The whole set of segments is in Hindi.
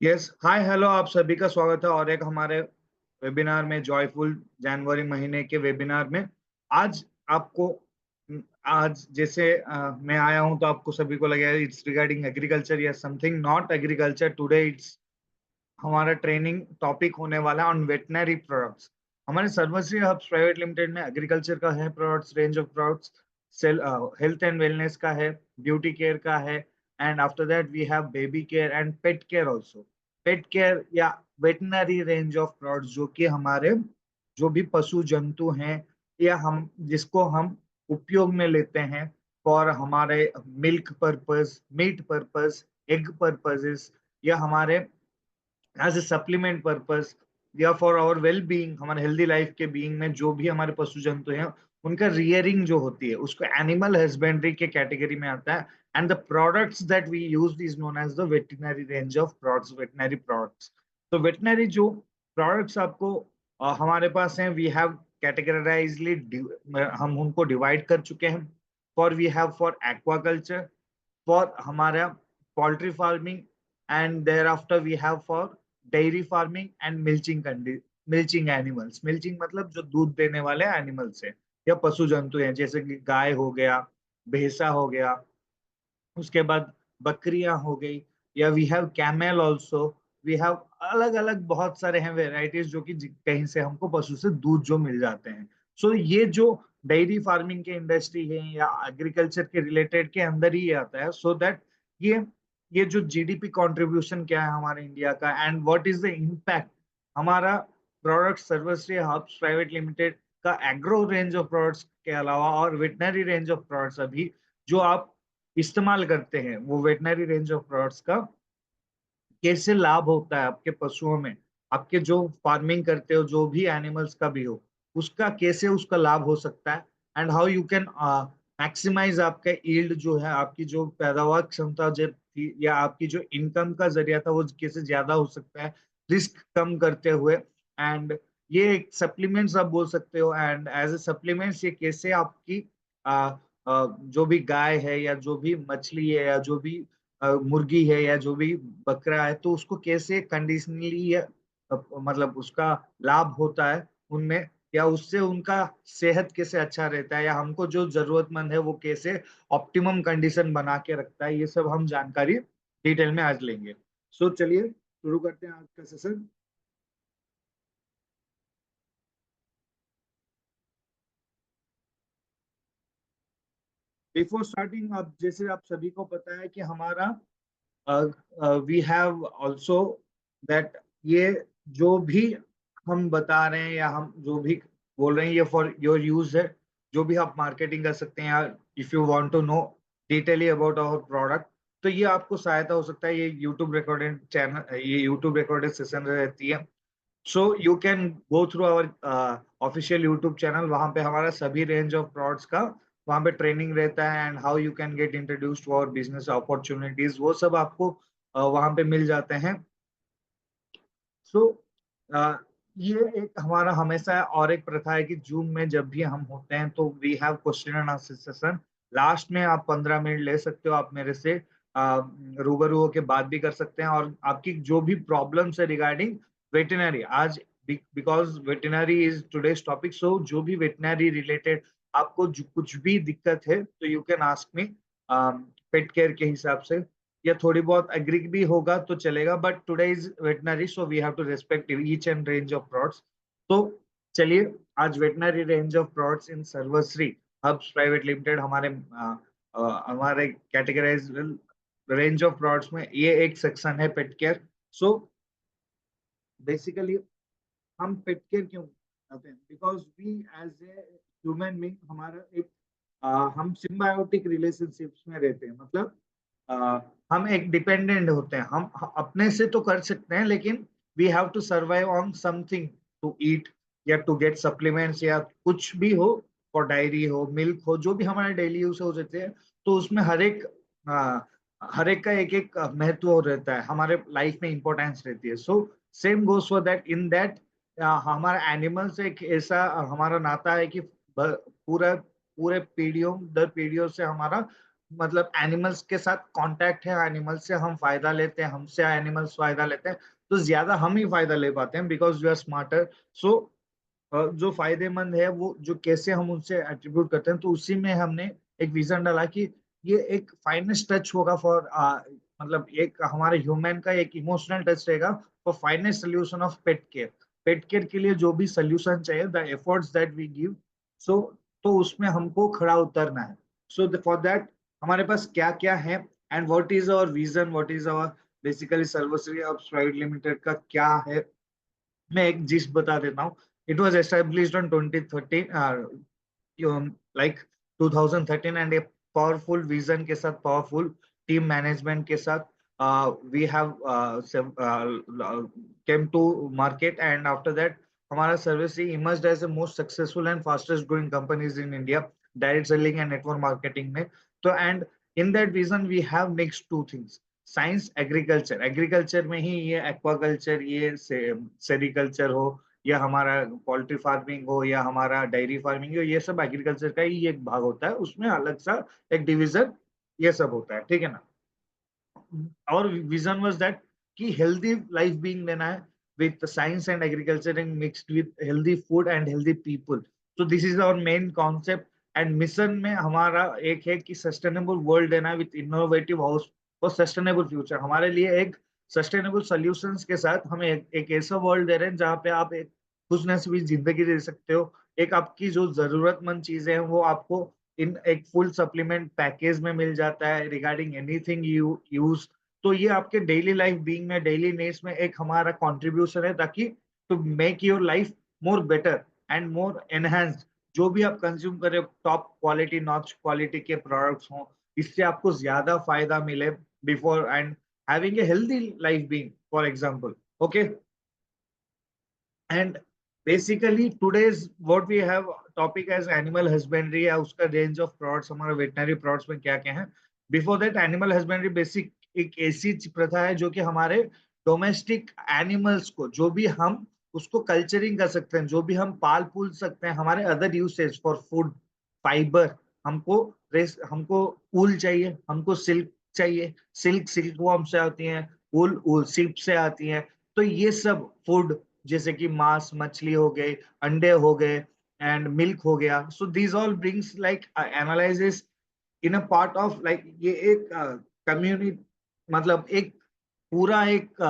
यस, हाय हेलो, आप सभी का स्वागत है और एक हमारे वेबिनार में, जॉयफुल जनवरी महीने के वेबिनार में। आज आपको आज जैसे मैं आया हूं तो आपको सभी को लगेगा इट्स रिगार्डिंग एग्रीकल्चर या something. Not agriculture, today it's हमारा ट्रेनिंग टॉपिक होने वाला है ऑन वेटनरी प्रोडक्ट्स। हमारे सर्वश्री हब्स प्राइवेट लिमिटेड में एग्रीकल्चर का है products, range of products, health and wellness का है, ब्यूटी केयर का है, and after that we have baby care and pet care also. Pet care या वेटनरी रेंज ऑफ प्रोडक्ट्स जो कि हमारे जो भी पशु जंतु हैं या हम जिसको हम उपयोग में लेते हैं फॉर हमारे milk purpose, meat purpose, egg purposes, या हमारे एज ए सप्लीमेंट पर्पस, या फॉर आवर वेल बीइंग, हमारे हेल्दी लाइफ के बीइंग में जो भी हमारे पशु जंतु हैं उनका रियरिंग जो होती है उसको एनिमल हस्बेंड्री के कैटेगरी में आता है। And the products that we use is known as the veterinary range of products, veterinary products. तो वेटनरी जो प्रोडक्ट्स आपको हमारे पास हैं, वी हैव कैटेगराइजली, हम उनको डिवाइड कर चुके हैं। For we have for aquaculture, for हमारा poultry farming, and there after we have for dairy farming and milching animals. Milching मतलब जो दूध देने वाले एनिमल्स हैं या पशु जंतु हैं, जैसे कि गाय हो गया, भैंसा हो गया, उसके बाद बकरियां हो गई, या we have camel also. We have अलग अलग बहुत सारे हैं वेराइटीज जो कि कहीं से हमको पशु से दूध जो मिल जाते हैं। सो ये जो डेयरी फार्मिंग के इंडस्ट्री है या एग्रीकल्चर के रिलेटेड के अंदर ही आता है। सो दैट ये ये जो जीडीपी कंट्रीब्यूशन क्या है हमारे इंडिया का, and what is the impact हमारा प्रोडक्ट सर्वश्री हब्स प्राइवेट लिमिटेड का एग्रो रेंज ऑफ प्रोडक्ट्स के अलावा और वेटनरी रेंज ऑफ प्रोडक्ट्स अभी जो आप इस्तेमाल करते हैं, वो वेटनरी रेंज ऑफ प्रोडक्ट्स का कैसे लाभ होता है आपके पशुओं में, आपके जो फार्मिंग करते हो जो भी एनिमल्स का भी हो, उसका कैसे उसका लाभ हो सकता है, and how you can maximise आपका ईल्ड जो है, आपकी जो पैदावार क्षमता जो थी या आपकी जो इनकम का जरिया था वो कैसे ज्यादा हो सकता है रिस्क कम करते हुए। एंड ये एक सप्लीमेंट्स आप बोल सकते हो, एंड एज ए सप्लीमेंट्स ये कैसे आपकी जो भी गाय है या जो भी मछली है या जो भी मुर्गी है या जो भी बकरा है, तो उसको कैसे कंडीशनली या मतलब उसका लाभ होता है उनमें, या उससे उनका सेहत कैसे अच्छा रहता है, या हमको जो जरूरतमंद है वो कैसे ऑप्टिमम कंडीशन बना के रखता है, ये सब हम जानकारी डिटेल में आज लेंगे। सो चलिए शुरू करते हैं आज का सेशन। बिफोर स्टार्टिंग, अब जैसे आप सभी को पता है कि हमारा वी हैव ऑल्सो दैट ये जो भी हम बता रहे हैं या हम जो भी बोल रहे हैं ये फॉर योर यूज है। जो भी आप मार्केटिंग कर सकते हैं, या if you want to know detaily about our product, तो ये आपको सहायता हो सकता है। ये यूट्यूब रिकॉर्डेड चैनल, ये यूट्यूब रिकॉर्डेड सेशन रहती है। So you can go through our official YouTube channel, वहां पे हमारा सभी रेंज ऑफ प्रोडक्ट्स का वहां पे ट्रेनिंग रहता है, and how you can get introduced to our business opportunities, वो सब आपको वहां पे मिल जाते हैं। सो ये एक हमारा हमेशा और एक प्रथा है कि जून में जब भी हम होते हैं तो we have question and answer session. Last में आप 15 मिनट ले सकते हो, आप मेरे से रूबरू होके बात भी कर सकते हैं, और आपकी जो भी प्रॉब्लम्स है रिगार्डिंग वेटनरी आज, because veterinary is today's topic, so जो भी वेटनरी रिलेटेड आपको कुछ भी दिक्कत है तो you can ask me. Pet care के हिसाब से या थोड़ी बहुत एग्री भी होगा तो चलेगा, but today is veterinary so we have to respect each and range of products. तो चलिए, आज veterinary range of products in Sarvashree Herbs Private Limited हमारे कैटेगराइज रेंज ऑफ प्रोडक्ट्स में ये एक सेक्शन है पेट केयर। सो बेसिकली हम पेट केयर क्यों करते हैं, because we as a human being हमारा एक हम सिम्बायोटिक रिलेशनशिप्स में रहते हैं। मतलब आ, हम एक डिपेंडेंट होते हैं, हम अपने से तो कर सकते हैं लेकिन we have to survive on something to eat, या टू गेट सप्लीमेंट्स, या कुछ भी हो, और डायरी हो, मिल्क हो, जो भी हमारे डेली यूज हो जाते हैं, तो उसमें आ, हर एक का एक एक महत्व रहता है, हमारे लाइफ में इंपॉर्टेंस रहती है। So same goes for that, in that हमारा एनिमल से एक ऐसा हमारा नाता है कि पूरा पूरे पीढ़ियों दर पीढ़ियों से हमारा मतलब एनिमल्स के साथ कांटेक्ट है, एनिमल से हम फायदा लेते हैं, हमसे एनिमल्स फायदा लेते हैं, तो ज्यादा हम ही फायदा ले पाते हैं बिकॉज वी आर स्मार्टर। सो जो फायदेमंद है वो जो कैसे हम उनसे एट्रीब्यूट करते हैं, तो उसी में हमने एक विजन डाला कि ये एक फाइनेस्ट टच होगा फॉर मतलब एक हमारे ह्यूमन का एक इमोशनल टच रहेगा for finest solution of pet care. Pet care के लिए जो भी सोल्यूशन चाहिए, the efforts that we give, so तो उसमें हमको खड़ा उतरना है। सो फॉर दैट हमारे पास क्या क्या है and what is our vision, what is our basically Sarvashree of private limited का क्या है, मैं एक जिस्ट बता देता हूँ। It was established on 2013, like 2013, and a powerful vision के साथ, पावरफुल टीम मैनेजमेंट के साथ we have came to market, and after that हमारा service emerged as the most successful and fastest growing companies in India, direct selling and network marketing में। तो and in that vision we have next two things, science agriculture, agriculture में ही ये एक्वाकल्चर, ये सेरिकल्चर हो, या हमारा पोल्ट्री फार्मिंग हो, या हमारा डेयरी फार्मिंग हो, ये सब एग्रीकल्चर का ही एक भाग होता है, उसमें अलग सा एक डिवीजन ये सब होता है, ठीक है ना। our vision was that कि healthy life being देना है with science and agriculture and mixed with healthy food and healthy people. So this is our main concept and mission में हमारा एक है कि sustainable world देना है with innovative house for sustainable future। हमारे लिए एक sustainable solutions के साथ हम एक ऐसा world दे रहे हैं जहाँ पे आप एक खुश नसीबी जिंदगी दे सकते हो, एक आपकी जो जरूरतमंद चीजें हैं वो आपको इन एक फुल सप्लीमेंट पैकेज में मिल जाता है रिगार्डिंग एनीथिंग यू यूज। तो ये आपके डेली लाइफ बीइंग में, डेली नीड्स में एक हमारा कंट्रीब्यूशन है, ताकि to make your life more better and more enhanced. जो भी आप कंज्यूम कर रहे हो टॉप क्वालिटी, नॉच क्वालिटी के प्रोडक्ट्स हों, इससे आपको ज्यादा फायदा मिले before and having a healthy life being for example. Okay, and basically today's what we have topic as animal husbandry, या उसका रेंज ऑफ प्रोडक्ट्स हमारे वेटनरी प्रोडक्ट्स में क्या क्या है। Before that, animal husbandry basic एक ऐसी प्रथा है जो कि हमारे डोमेस्टिक एनिमल्स को, जो भी हम उसको कल्चरिंग कर सकते हैं, जो भी हम पाल पूल सकते हैं, हमारे other usage for food, fibre, हमको हमको ऊल चाहिए, हमको सिल्क चाहिए, सिल्क सिल्क वॉर्म से आती है, ऊल ऊल सिल्क से आती है। तो ये सब फूड जैसे कि मांस मछली हो गए, अंडे हो गए एंड मिल्क हो गया, so these all brings like analysis in a part of like ये एक कम्युनिटी, मतलब एक पूरा एक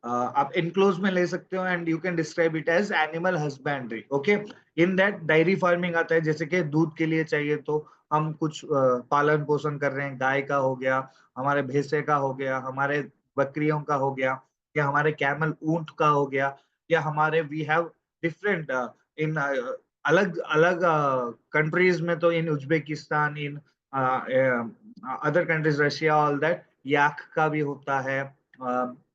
आप इनक्लोज में ले सकते हो and you can describe it as animal husbandry. Okay, in that dairy farming आता है, जैसे कि दूध के लिए चाहिए तो हम कुछ पालन पोषण कर रहे हैं, गाय का हो गया, हमारे भैंसे का हो गया, हमारे बकरियों का हो गया, या हमारे कैमल ऊंट का हो गया, या हमारे वी हैव डिफरेंट इन अलग अलग कंट्रीज में, तो in Uzbekistan, in other countries, Russia, all that yak का भी होता है।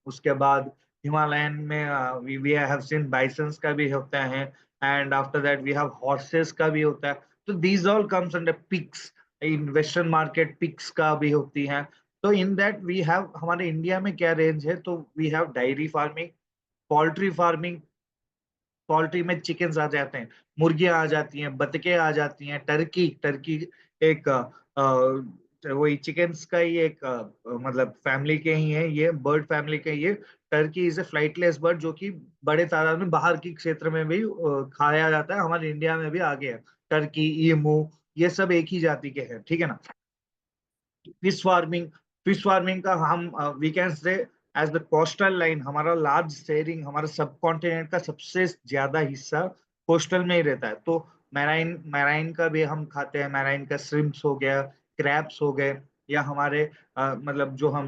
उसके बाद हिमालयन में वी हैव सीन बाइसंस का भी होता है, and after that we have horses का भी होता है। तो these all comes under pigs, in western market pigs का भी होती है। तो इन दैट वी हैव, हमारे इंडिया में क्या रेंज है, तो we have dairy farming, poultry farming, poultry में चिकन्स आ जाते हैं, मुर्गियां आ जाती हैं, बतखें आ जाती हैं, टर्की, टर्की एक वही चिकन्स का ही एक मतलब फैमिली के ही है, ये बर्ड फैमिली के ही है। Turkey is a flightless bird जो कि बड़े तादाद में बाहर की क्षेत्र में भी खाया जाता है, हमारे इंडिया में भी आ गया है। टर्की, ईमू, ये सब एक ही जाति के हैं, ठीक है ना। फिश फार्मिंग, फिश फार्मिंग का हम we can say as the coastal line, हमारा लार्ज शेयरिंग, हमारा सब कॉन्टिनेंट का सबसे ज्यादा हिस्सा कोस्टल में ही रहता है। तो मैराइन, मैराइन का भी हम खाते हैं, मैराइन का श्रिम्प्स हो गया, क्रैब्स हो गए, या हमारे मतलब जो हम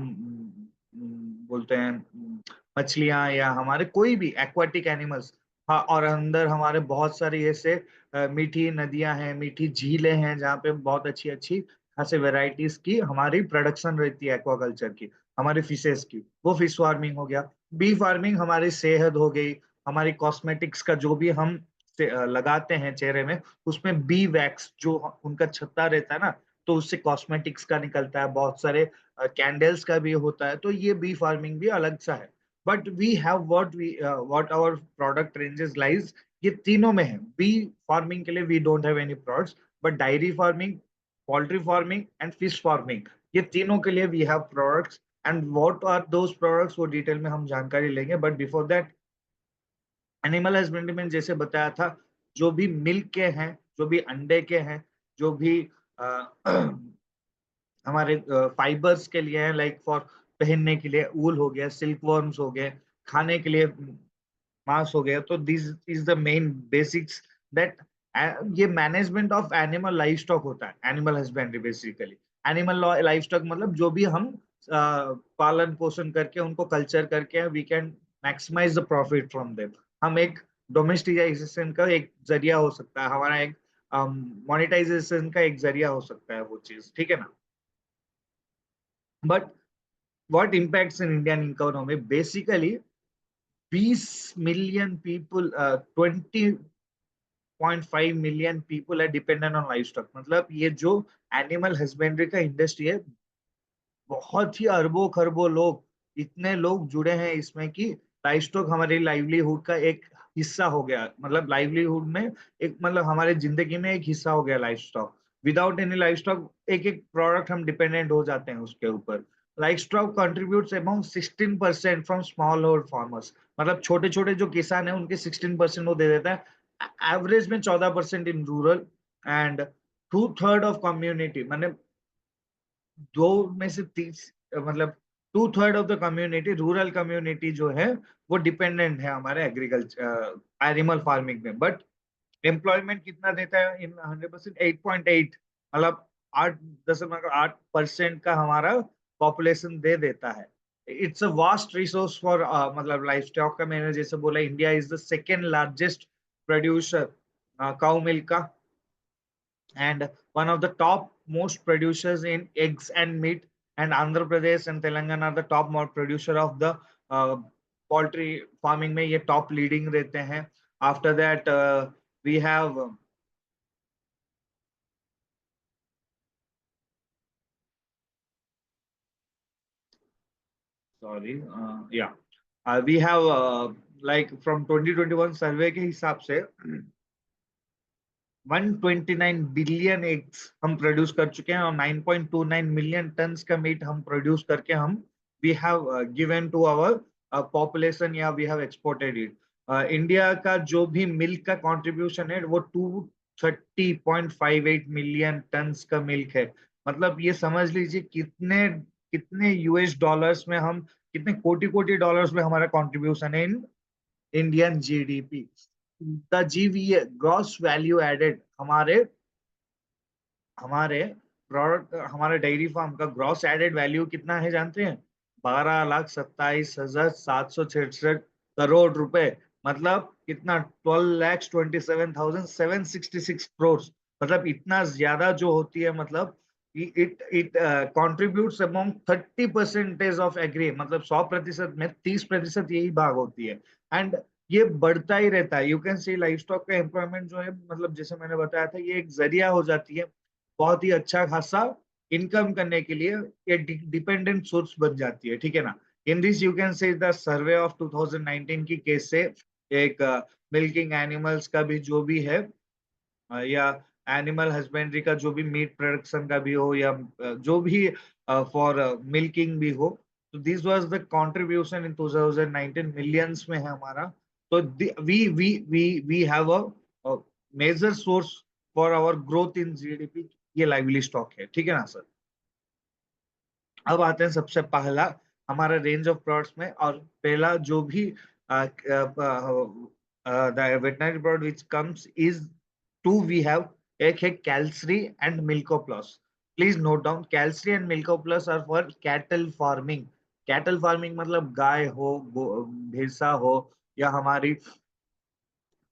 बोलते हैं मछलियां, या हमारे कोई भी एक्वाटिक एनिमल्स। हाँ, और अंदर हमारे बहुत सारी ऐसे मीठी नदियां हैं, मीठी झीलें हैं, जहाँ पे बहुत अच्छी अच्छी खासी वेराइटीज की हमारी प्रोडक्शन रहती है एक्वाकल्चर की, हमारी फिशेस की, वो फिश फार्मिंग हो गया। बी फार्मिंग हमारी सेहत हो गई, हमारी कॉस्मेटिक्स का जो भी हम लगाते हैं चेहरे में, उसमें बी वैक्स जो उनका छत्ता रहता है ना, तो उससे कॉस्मेटिक्स का निकलता है, बहुत सारे कैंडल्स का भी होता है। तो ये बी फार्मिंग भी अलग सा है। But we have what our product ranges lies, ये तीनों में है। बी फार्मिंग के लिए we don't have any products, but dairy farming poultry farming and fish farming, ये तीनों के लिए we have products. And what are those products, वो डिटेल में हम जानकारी लेंगे। But before that, animal husbandry में जैसे बताया था, जो भी मिल्क के हैं, जो भी अंडे के हैं, जो भी हमारे फाइबर्स के लिए हैं, लाइक फॉर पहनने के लिए ऊल हो गया, सिल्क वर्म्स हो गए, खाने के लिए मांस हो गया, तो this is the main basics that ये management of animal life stock होता है, animal husbandry basically. Animal life stock मतलब जो भी हम पालन पोषण करके उनको कल्चर करके we can maximise the profit from them. हम एक डोमेस्टिकाइजेशन का एक जरिया हो सकता है, हमारा एक मोनेटाइजेशन का एक जरिया हो सकता है वो चीज, ठीक है ना। But what impacts in Indian economy, basically 20 million people, 20.5 million people है डिपेंडेंट ऑन लाइफ स्टॉक। मतलब ये जो एनिमल हस्बेंड्री का इंडस्ट्री है, बहुत ही अरबों खरबों लोग, इतने लोग जुड़े हैं इसमें कि लाइफ स्टॉक हमारी लाइवलीहुड का एक हिस्सा हो गया। मतलब लाइवलीहुड में एक, मतलब हमारे जिंदगी में एक हिस्सा हो गया life stock. Without any life stock एक एक प्रोडक्ट हम डिपेंडेंट हो जाते हैं उसके ऊपर। Life stock contributes about 16% from small hold farmers. मतलब छोटे छोटे जो किसान है उनके 16% वो दे देता है, एवरेज में 14% in rural, and 2/3 of community, मतलब दो में से 30, मतलब 2/3 of the community, rural community जो है वो डिपेंडेंट है हमारे एग्रीकल्चर एनिमल फार्मिंग में। बट एम्प्लॉयमेंट कितना देता है इन 100%? 8.8, मतलब 8.8% का हमारा पॉपुलेशन दे देता है। It's a vast resource for, मतलब लाइफ स्टॉक का मैंने जैसे बोला, India is the second largest producer cow milk का, and one of the top most producers in eggs and meat. And Andhra Pradesh and Telangana are the top more producer of the uh, poultry farming में, ये top leading रहते हैं। After that we have sorry yeah we have like from 2021 सर्वे के हिसाब से 129 बिलियन एग्स हम प्रोड्यूस कर चुके हैं, और 9.29 मिलियन टन्स का मीट हम प्रोड्यूस करके हम we have given to our population, या we have exported it. India का जो भी मिल्क का कंट्रीब्यूशन है वो 230.58 मिलियन टन्स का मिल्क है। मतलब ये समझ लीजिए कितने कितने यूएस डॉलर्स में हम, कितने कोटि कोटि डॉलर्स में हमारा कंट्रीब्यूशन है in Indian GDP. The GVA, gross value added, हमारे हमारे प्रोडक्ट, हमारे डेयरी फार्म का ग्रॉस एडेड वैल्यू कितना है जानते हैं? 12,27,766 करोड़ रुपए। मतलब कितना? 12,27,766 करोड़। मतलब इतना ज्यादा जो होती है, मतलब it it contributes amount 30% of agri, मतलब 100% में 30% यही भाग होती है। एंड ये बढ़ता ही रहता है। You can C life stock का एम्प्लॉयमेंट जो है, मतलब जैसे मैंने बताया था, ये एक जरिया हो जाती है बहुत ही अच्छा खासा इनकम करने के लिए। ये डिपेंडेंट सोर्स बन जाती है, ठीक है ना। In this you can say the survey of 2019 की केस से एक मिल्किंग एनिमल्स का भी जो भी है, या एनिमल हस्बेंड्री का जो भी मीट प्रोडक्शन का भी हो, या जो भी फॉर मिल्किंग भी हो, तो this was the contribution in 2019 millions में है हमारा। तो we have a major source for our growth in GDP, ये लाइवली स्टॉक है, ठीक है ना सर। अब आते हैं सबसे पहला हमारा रेंज ऑफ प्रोडक्ट्स में, और पहला जो भी veterinary product which comes is to we have, एक है Calsery and Milko plus. Please note down, Calsery and Milko plus are for cattle farming. Cattle farming मतलब गाय हो, भैंसा हो, या हमारी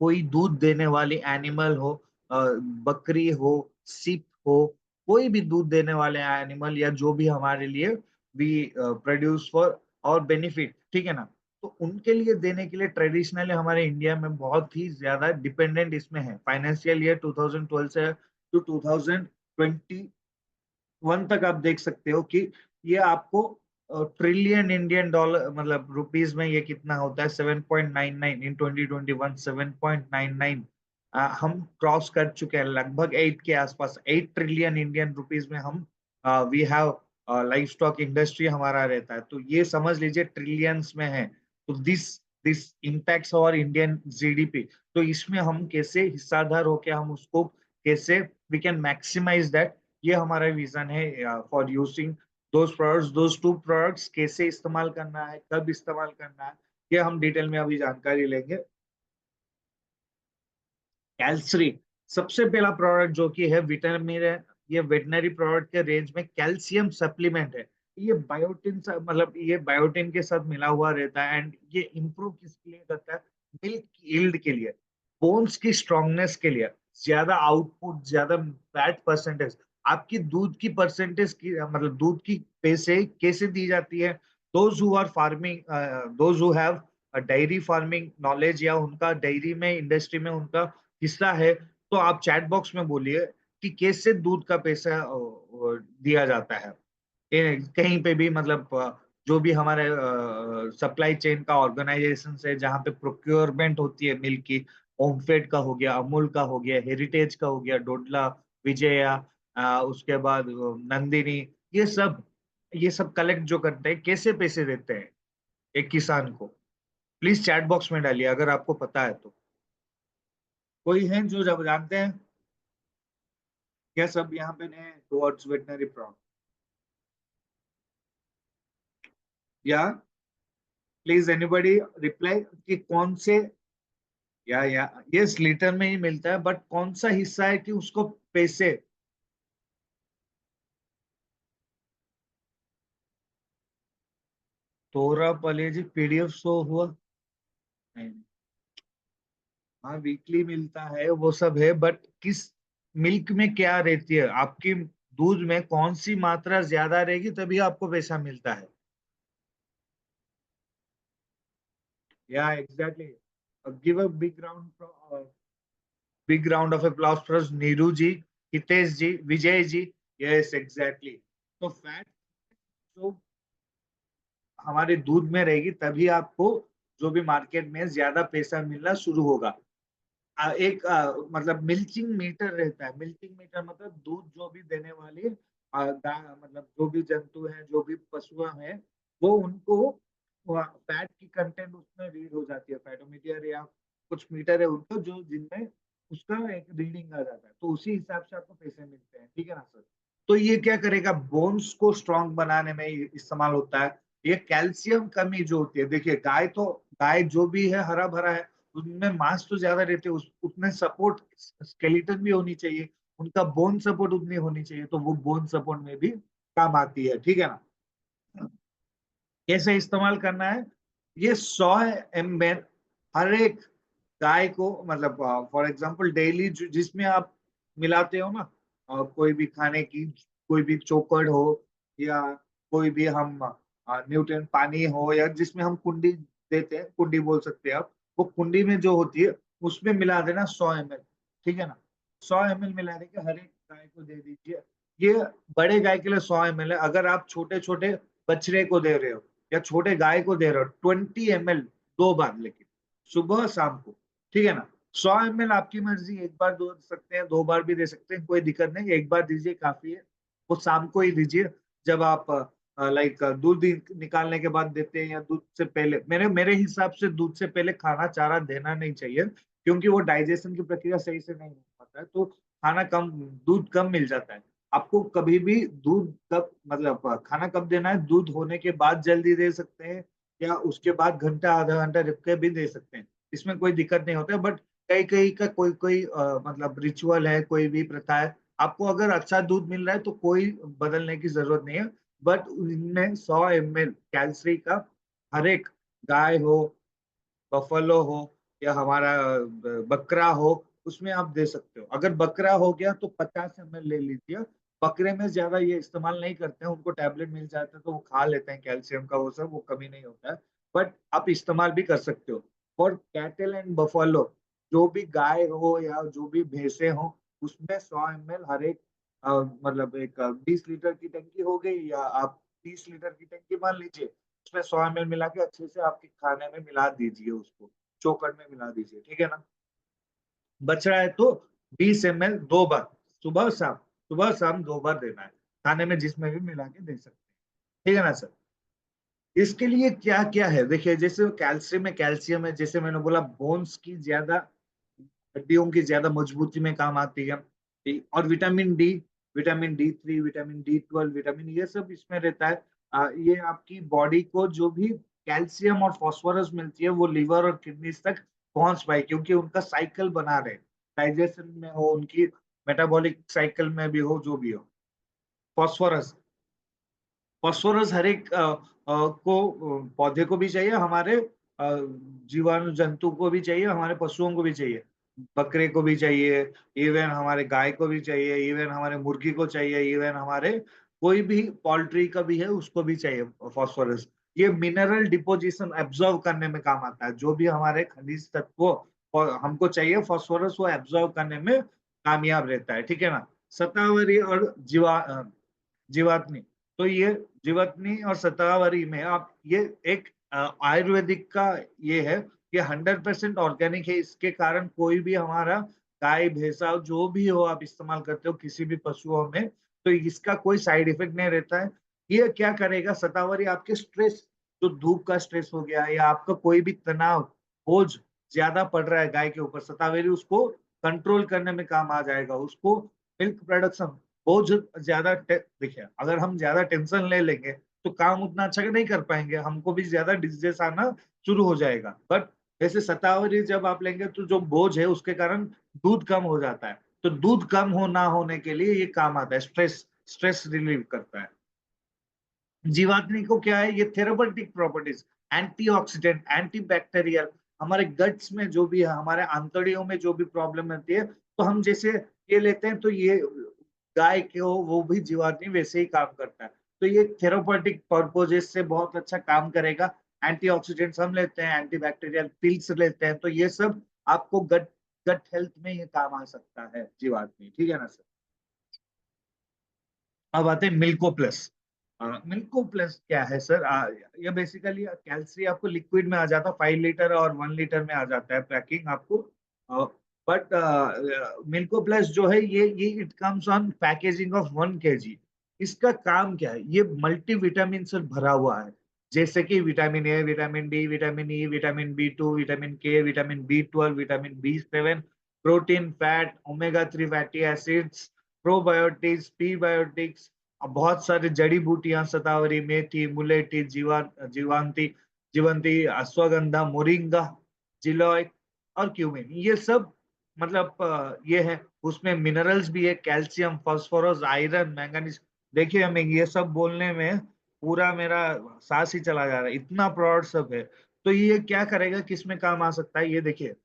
कोई दूध देने वाली एनिमल हो, बकरी हो, सिप हो, कोई भी दूध देने वाले एनिमल, या जो भी हमारे लिए वी प्रोड्यूस फॉर और बेनिफिट, ठीक है ना। तो उनके लिए देने के लिए ट्रेडिशनली हमारे इंडिया में बहुत ही ज्यादा डिपेंडेंट इसमें है। फाइनेंशियल ईयर 2012 से टू 2021 तक आप देख सकते हो कि ये आपको ट्रिलियन इंडियन डॉलर, मतलब रुपीस में ये कितना होता है? 7.99 इन 2021, 7.99 हम क्रॉस कर चुके हैं लगभग 8 के आसपास, 8 ट्रिलियन इंडियन रुपीस में हम we have life stock industry हमारा रहता है, तो ये समझ लीजिए ट्रिलियंस में है। तो दिस दिस इम्पैक्ट्स और इंडियन जीडीपी। तो इसमें हम कैसे हिस्सादार होके हम उसको कैसे वी कैन मैक्सिमाइज दैट, ये हमारा विजन है for using those products, those two products कैसे इस्तेमाल करना है, कब इस्तेमाल करना है, ये हम डिटेल में अभी जानकारी लेंगे। कैल्सरी सबसे पहला प्रोडक्ट जो कि है विटामिन है, ये वेटनरी प्रोडक्ट के रेंज में कैल्शियम सप्लीमेंट है। ये बायोटिन मतलब ये बायोटिन के साथ मिला हुआ रहता है, एंड ये इंप्रूव किसके लिए करता है, मिल्क यील्ड के लिए, बोन्स की स्ट्रांगनेस के लिए, ज्यादा आउटपुट, ज्यादा फैट परसेंटेज, आपकी दूध की परसेंटेज की मतलब दूध की पैसे कैसे दी जाती है। Those who are farming, those who have dairy farming knowledge या उनका डेयरी में इंडस्ट्री में उनका हिस्सा है, तो आप चैट बॉक्स में बोलिए कि कैसे दूध का पैसा दिया जाता है। कहीं पे भी मतलब जो भी हमारे सप्लाई चेन का ऑर्गेनाइजेशन है जहाँ पे प्रोक्योरमेंट होती है मिल्क की, ओमफेड का हो गया, अमूल का हो गया, हेरिटेज का हो गया, डोडला, विजया, उसके बाद नंदिनी, ये सब ये सब कलेक्ट जो करते हैं, कैसे पैसे देते हैं एक किसान को, प्लीज चैट बॉक्स में डालिए अगर आपको पता है तो। कोई है जो जब जानते हैं क्या सब यहाँ पे ने टुवर्ड्स वेटनरी प्रॉन, या प्लीज एनीबॉडी रिप्लाई कि कौन से, या यस लीटर में ही मिलता है, बट कौन सा हिस्सा है कि उसको पैसे। तोरा पले जी पीडीएफ शो हुआ नहीं। हाँ वीकली मिलता है वो सब है, बट किस मिल्क में क्या रहती है आपकी, दूध में कौन सी मात्रा ज्यादा रहेगी तभी आपको पैसा मिलता है। या exactly, give a big round of applause for Neeru ji, Hitesh ji, Vijay ji. Yes exactly. तो फैट जो हमारे दूध में रहेगी तभी आपको जो भी मार्केट में ज्यादा पैसा मिलना शुरू होगा। एक मतलब मिल्किंग मीटर रहता है, मिल्किंग मीटर मतलब दूध जो भी देने वाली मतलब जो भी जंतु हैं, जो भी पशु हैं, वो उनको फैट की कंटेंट उसमें रीड हो जाती है, फैटोमीटर या कुछ मीटर है उनको जो जिनमें उसका एक रीडिंग आ जाता है, तो उसी हिसाब से आपको पैसे मिलते हैं, ठीक है ना सर। तो ये क्या करेगा, बोन्स को स्ट्रांग बनाने में इस्तेमाल होता है। ये कैल्शियम कमी जो होती है, देखिए गाय तो, गाय जो भी है हरा भरा है, उनमें मांस तो ज्यादा रहते हैं, उसमें सपोर्ट स्केलेटन भी होनी चाहिए, उनका बोन सपोर्ट उतनी होनी चाहिए, तो वो बोन सपोर्ट में भी काम आती है, ठीक है ना। कैसे इस्तेमाल करना है, ये 100 ml हर एक गाय को, मतलब फॉर एग्जांपल डेली जिसमें आप मिलाते हो ना, कोई भी खाने की, कोई भी चोकर हो या कोई भी हम न्यूट्रिएंट पानी हो, या जिसमें हम कुंडी देते हैं, कुंडी बोल सकते हैं आप, वो कुंडी में जो होती है उसमें मिला देना 100 ml, ठीक है ना। 100 ml मिला के हर एक गाय को दे दीजिए। ये बड़े गाय के लिए 100 ml है, अगर आप छोटे छोटे बछड़े को दे रहे हो या छोटे गाय को दे रहे हो, 20 ml 2 बार, लेकिन सुबह शाम को, ठीक है ना। 100 ml आपकी मर्जी, एक बार दे सकते हैं, 2 बार भी दे सकते हैं, कोई दिक्कत नहीं, एक बार दीजिए काफी है। वो शाम को ही दीजिए जब आप लाइक दूध निकालने के बाद देते हैं, या दूध से पहले, मेरे मेरे हिसाब से दूध से पहले खाना चारा देना नहीं चाहिए, क्योंकि वो डाइजेशन की प्रक्रिया सही से नहीं हो पाता है, तो खाना कम, दूध कम मिल जाता है। आपको कभी भी दूध कब मतलब खाना कब देना है, दूध होने के बाद जल्दी दे सकते हैं, या उसके बाद घंटा आधा घंटा रुक के भी दे सकते हैं, इसमें कोई दिक्कत नहीं होता है। बट कई कई का कोई कोई मतलब रिचुअल है, कोई भी प्रथा है, आपको अगर अच्छा दूध मिल रहा है तो कोई बदलने की जरूरत नहीं है। बट उनमें 100 ml कैल्शरी का हर एक गाय हो, बफलो हो, या हमारा बकरा हो, उसमें आप दे सकते हो। अगर बकरा हो गया तो 50 ml ले लीजिए। बकरे में ज्यादा ये इस्तेमाल नहीं करते हैं, उनको टैबलेट मिल जाता है तो वो खा लेते हैं कैल्शियम का, वो सब वो कमी नहीं होता है। बट आप इस्तेमाल भी कर सकते हो। और कैटल एंड बफलो, जो भी गाय हो या जो भी भैंसे हो, उसमें 100 ml हर एक मतलब एक 20 लीटर की टंकी हो गई, या आप 30 लीटर की टंकी मान लीजिए, उसमें 100 ml मिला के अच्छे से आपके खाने में मिला दीजिए, उसको चोकर में मिला दीजिए, ठीक है ना। बच रहा है तो 20 ml 2 बार, सुबह शाम 2 बार देना है, खाने में जिसमें भी मिला के दे सकते हैं, ठीक है ना सर। इसके लिए क्या क्या है देखिए, जैसे कैल्शियम में कैल्शियम है, जैसे मैंने बोला बोन्स की ज्यादा, हड्डियों की ज्यादा मजबूती में काम आती है, और vitamin D 3, vitamin D12, vitamin ये सब इसमें रहता है। ये आपकी बॉडी को जो भी कैल्शियम और फास्फोरस मिलती है वो लिवर और किडनीज तक पहुंच पाए, क्योंकि उनका साइकिल बना रहे, डाइजेशन में हो, उनकी मेटाबॉलिक साइकिल में भी हो, जो भी हो। फास्फोरस फास्फोरस हर एक पौधे को भी चाहिए, हमारे जीवाणु जंतु को भी चाहिए, हमारे पशुओं को भी चाहिए, बकरे को भी चाहिए, इवन हमारे गाय को भी चाहिए, इवन हमारे मुर्गी को चाहिए, इवन हमारे कोई भी पोल्ट्री का भी है उसको भी चाहिए फास्फोरस। ये मिनरल डिपोजिशन एब्जॉर्व करने में काम आता है, जो भी हमारे खनिज तत्व और हमको चाहिए फास्फोरस वो एब्जॉर्व करने में कामयाब रहता है, ठीक है ना। शतावरी और जीवात्मी, तो ये जीवात्मी और शतावरी में आप ये एक आयुर्वेदिक का ये है, ये 100% ऑर्गेनिक है, इसके कारण कोई भी हमारा गाय भैंसा जो भी हो आप इस्तेमाल करते हो किसी भी पशुओं में, तो इसका कोई साइड इफेक्ट नहीं रहता है। ये क्या करेगा, शतावरी आपके स्ट्रेस, जो धूप का स्ट्रेस हो गया या आपका कोई भी तनाव, बोझ ज्यादा पड़ रहा है गाय के ऊपर, शतावरी उसको कंट्रोल करने में काम आ जाएगा, उसको मिल्क प्रोडक्शन बोझ ज्यादा देखिए, अगर हम ज्यादा टेंशन ले लेंगे तो काम उतना अच्छा नहीं कर पाएंगे, हमको भी ज्यादा डिजीजेस आना शुरू हो जाएगा। बट जैसे शतावरी जब आप लेंगे तो जो बोझ है उसके कारण दूध कम हो जाता है, तो दूध कम हो ना होने के लिए ये काम आता है, स्ट्रेस स्ट्रेस रिलीव करता है। जीवाग्नि को क्या है, ये थेरापेटिक प्रॉपर्टीज, एंटीऑक्सीडेंट, एंटीबैक्टीरियल, हमारे गट्स में जो भी है, हमारे आंतड़ियों में जो भी प्रॉब्लम रहती है, तो हम जैसे ये लेते हैं तो ये गाय के हो वो भी जीवाग्नि वैसे ही काम करता है, तो ये थेरापेटिक पर्पजेस से बहुत अच्छा काम करेगा। एंटीऑक्सीडेंट्स हम लेते हैं, एंटीबैक्टीरियल पिल्स लेते हैं, तो ये सब आपको गट गट हेल्थ में ये काम आ सकता है जीवाग्नि, ठीक है ना सर। अब आते हैं मिल्को प्लस। मिल्को प्लस क्या है सर, ये बेसिकली कैल्शियम आपको लिक्विड में आ जाता है, 5 लीटर और 1 लीटर में आ जाता है पैकिंग आपको। बट मिल्को प्लस जो है ये it comes on packaging of 1 kg। इसका काम क्या है, ये मल्टी विटामिन से भरा हुआ है, जैसे कि vitamin A, vitamin D, vitamin E, vitamin B2, vitamin K, vitamin B12, vitamin B7, protein, fat, omega 3 fatty acids, probiotics, prebiotics, बहुत सारी जड़ी बूटियां, शतावरी, मेथी, मुलेठी, जीवांती जीवंती, अश्वगंधा, मोरिंगा, जिलोय और क्यूमिन, ये सब मतलब ये है। उसमें मिनरल्स भी है, कैल्शियम, फास्फोरस, आयरन, मैंगनीज। देखिए हमें ये सब बोलने में पूरा मेरा सांस ही चला जा रहा है, इतना ब्रॉड सब है। तो ये क्या करेगा, किसमें काम आ सकता है, ये देखिए।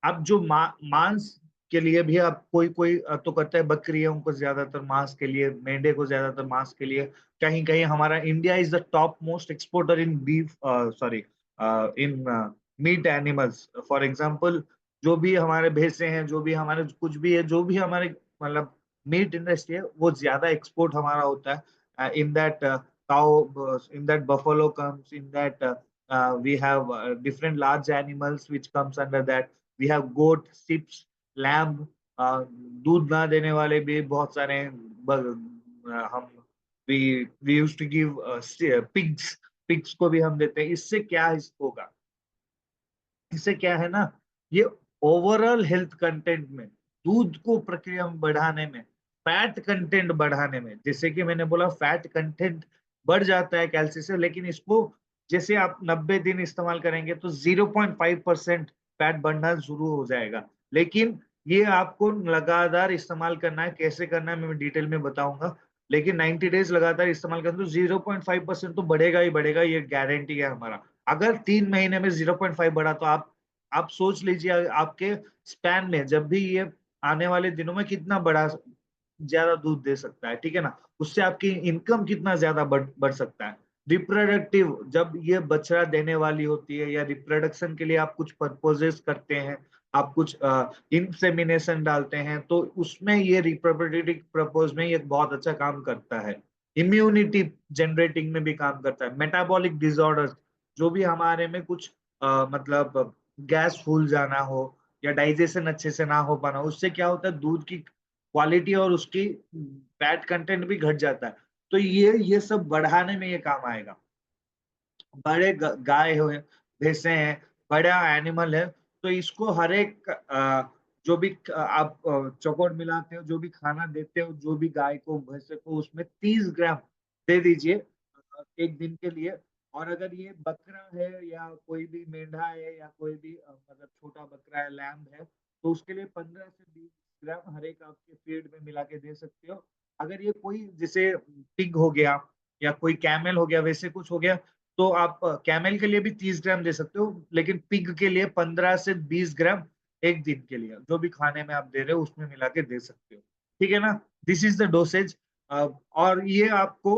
अब जो मांस के लिए भी आप कोई कोई तो करता है, बकरियों को ज्यादातर मांस के लिए, मेंढे को ज्यादातर मांस के लिए। कहीं कहीं हमारा India is the top most exporter in beef, sorry, in meat animals. For example, जो भी हमारे भैंसे हैं, जो भी हमारे कुछ भी है, जो भी हमारे मतलब मीट इंडस्ट्री है, वो ज्यादा एक्सपोर्ट हमारा होता है। In that cow, in that buffalo comes, in that we have different large animals which comes under that. We have goat, sheep, lamb, दूध ना देने वाले भी बहुत सारे हैं। हम we used to give pigs को भी हम देते हैं। इससे क्या होगा, इससे क्या है ना, ये ओवरऑल हेल्थ कंटेंट में, दूध को प्रक्रिया में बढ़ाने में, फैट कंटेंट बढ़ाने में, जैसे कि मैंने बोला फैट कंटेंट बढ़ जाता है कैल्शियम से, लेकिन इसको जैसे आप 90 दिन इस्तेमाल करेंगे तो 0.5% फैट बढ़ना शुरू हो जाएगा। लेकिन ये आपको लगातार इस्तेमाल करना है, कैसे करना है मैं डिटेल में बताऊंगा, लेकिन 90 डेज लगातार इस्तेमाल करें तो 0.5% तो बढ़ेगा ही बढ़ेगा, ये गारंटी है हमारा। अगर 3 महीने में 0.5 बढ़ा तो आप सोच लीजिए आपके स्पैन में जब भी ये आने वाले दिनों में कितना बड़ा ज्यादा दूध दे सकता है, ठीक है ना। उससे आपकी इनकम कितना ज्यादा बढ़ सकता है। रिप्रोडक्टिव, जब ये बछड़ा देने वाली होती है या रिप्रोडक्शन के लिए आप कुछ परपोजेस करते हैं, आप कुछ इंसेमिनेशन डालते हैं, तो उसमें ये रिप्रोडक्टिव प्रपोज में ये बहुत अच्छा काम करता है। इम्यूनिटी जनरेटिंग में भी काम करता है। मेटाबॉलिक डिसऑर्डर्स, जो भी हमारे में कुछ मतलब गैस फूल जाना हो या डाइजेशन अच्छे से ना हो पाना, उससे क्या होता है दूध की क्वालिटी और उसकी फैट कंटेंट भी घट जाता है। तो ये सब बढ़ाने में ये काम आएगा। बड़े गाय हो, भैंसे हैं, बड़ा एनिमल है, तो इसको हर एक जो भी आप चौकोट मिलाते हो, जो भी खाना देते हो, जो भी गाय को भैंसे को, उसमें 30 ग्राम दे दीजिए एक दिन के लिए। और अगर ये बकरा है या कोई भी मेंढा है या कोई भी मतलब छोटा बकरा है, लैम्ब है, तो उसके लिए 15 से 20 ग्राम हर एक आपके फीड में मिला के दे सकते हो। अगर ये कोई जैसे पिग हो गया या कोई कैमल हो गया, वैसे कुछ हो गया, तो आप कैमल के लिए भी 30 ग्राम दे सकते हो, लेकिन पिग के लिए 15 से 20 ग्राम एक दिन के लिए जो भी खाने में आप दे रहे हो उसमें मिला के दे सकते हो। ठीक है ना? This is the dosage. और ये आपको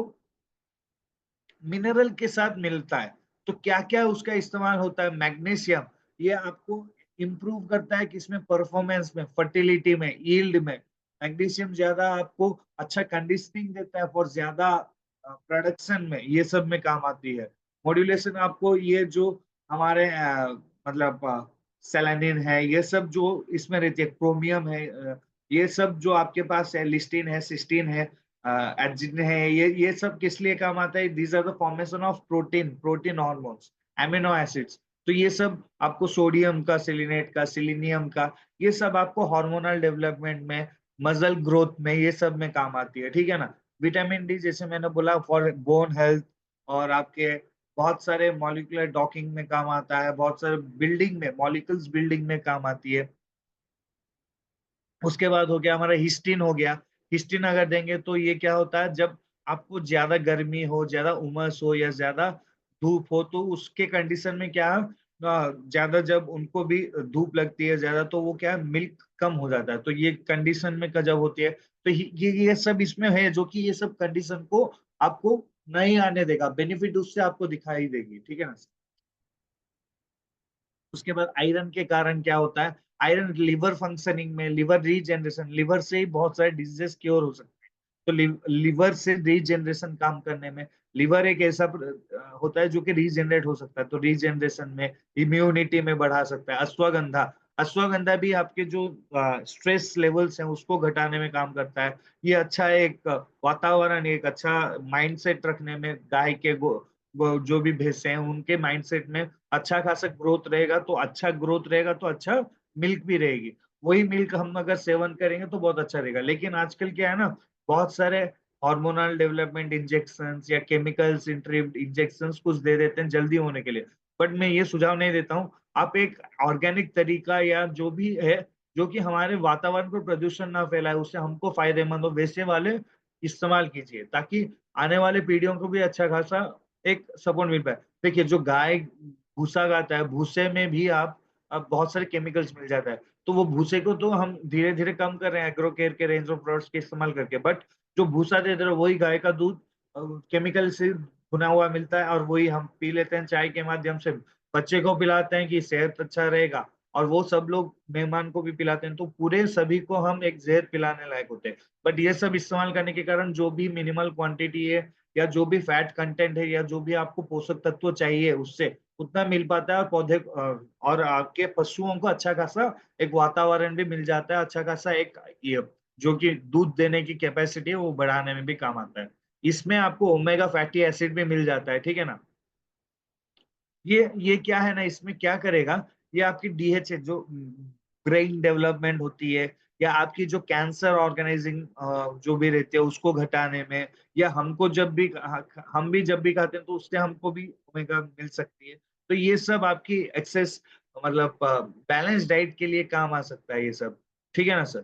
मिनरल के साथ मिलता है। तो क्या क्या उसका इस्तेमाल होता है? मैग्नीशियम, ये आपको इंप्रूव करता है किसमें? परफॉर्मेंस में, फर्टिलिटी में, यील्ड में। मैग्नीशियम ज्यादा आपको अच्छा कंडीशनिंग देता है फॉर ज्यादा प्रोडक्शन में, ये सब में काम आती है। मॉड्यूलेशन आपको ये जो हमारे मतलब सेलेनिन है, ये सब जो इसमें रहती है, क्रोमियम है, ये सब जो आपके पास है, लिस्टीन है, सिस्टीन है, एड्जिन है, ये सब किस लिए काम आता है? These are the formation of protein hormones, amino acids. तो ये सब आपको सोडियम का, सेलिनेट का, सिलीनियम का, ये सब आपको हार्मोनल डेवलपमेंट में, मसल ग्रोथ में, ये सब में काम आती है। ठीक है ना? विटामिन डी जैसे मैंने बोला फॉर बोन हेल्थ, और आपके बहुत सारे मॉलिक्यूलर डॉकिंग में काम आता है, बहुत सारे बिल्डिंग में, मॉलिक्यूल्स बिल्डिंग में काम आती है। उसके बाद हो गया हमारा हिस्टिन हो गया। हिस्टिन अगर देंगे तो ये क्या होता है, जब आपको ज्यादा गर्मी हो, ज्यादा उमस हो या ज्यादा धूप हो, तो उसके कंडीशन में क्या है, ज्यादा जब उनको भी धूप लगती है ज्यादा, तो वो क्या है, मिल्क कम हो जाता है। तो ये कंडीशन में जब होती है, तो ये सब इसमें है, जो कि ये सब कंडीशन को आपको नहीं आने देगा, बेनिफिट उससे आपको दिखाई देगी। ठीक है ना? उसके बाद आयरन के कारण क्या होता है, आयरन लिवर फंक्शनिंग में, लिवर रीजनरेशन, लिवर से ही बहुत सारे डिजीजेस क्योर हो सकते हैं। तो लिवर से रीजनरेशन काम करने में, लिवर एक ऐसा होता है जो कि रीजनरेट हो सकता है, तो रीजनरेशन में, इम्यूनिटी में बढ़ा सकता है। अश्वगंधा, अश्वगंधा भी आपके जो स्ट्रेस लेवल्स हैं उसको घटाने में काम करता है। ये अच्छा एक वातावरण, एक अच्छा माइंडसेट रखने में, गाय के वो जो भी भैंसे हैं उनके माइंडसेट में अच्छा खासा ग्रोथ रहेगा, तो अच्छा ग्रोथ रहेगा तो अच्छा मिल्क भी रहेगी। वही मिल्क हम अगर सेवन करेंगे तो बहुत अच्छा रहेगा। लेकिन आजकल क्या है ना, बहुत सारे हार्मोनल डेवलपमेंट इंजेक्शंस या केमिकल्स इंजेक्शंस कुछ दे देते हैं जल्दी होने के लिए। बट मैं ये सुझाव नहीं देता हूँ। आप एक ऑर्गेनिक तरीका या जो भी है, जो कि हमारे वातावरण पर प्रदूषण ना फैलाए, उससे हमको फायदेमंद हो, वैसे वाले इस्तेमाल कीजिए, ताकि आने वाले पीढ़ियों को भी अच्छा खासा एक सपोर्ट मिल पाए। देखिए, जो गाय भूसा खाता है, भूसे में भी आप अब बहुत सारे केमिकल्स मिल जाता है। तो वो भूसे को तो हम धीरे धीरे कम कर रहे हैं एग्रो केयर के रेंज ऑफ प्रोडक्ट्स के इस्तेमाल करके, बट जो भूसा दे रहे हैं वही गाय का दूध केमिकल से भुना हुआ मिलता है, और वही हम पी लेते हैं चाय के माध्यम से, बच्चे को पिलाते हैं कि सेहत अच्छा रहेगा, और वो सब लोग मेहमान को भी पिलाते हैं। तो पूरे सभी को हम एक जहर पिलाने लायक होते हैं। बट ये सब इस्तेमाल करने के कारण जो भी मिनिमल क्वांटिटी है, या जो भी फैट कंटेंट है, या जो भी आपको पोषक तत्व चाहिए उससे उतना मिल पाता है, और पौधे और आपके पशुओं को अच्छा खासा एक वातावरण भी मिल जाता है, अच्छा खासा एक ये जो कि दूध देने की कैपेसिटी है वो बढ़ाने में भी काम आता है। इसमें आपको ओमेगा फैटी एसिड भी मिल जाता है। ठीक है ना? ये क्या है ना, इसमें क्या करेगा, ये आपकी डीएचए जो ब्रेन डेवलपमेंट होती है, या आपकी जो कैंसर ऑर्गेनाइजिंग जो भी रहती है उसको घटाने में, या हमको जब भी हम भी जब भी खाते हैं तो उससे हमको भी ओमेगा मिल सकती है। तो ये सब आपकी एक्सेस मतलब बैलेंस डाइट के लिए काम आ सकता है ये सब। ठीक है ना सर?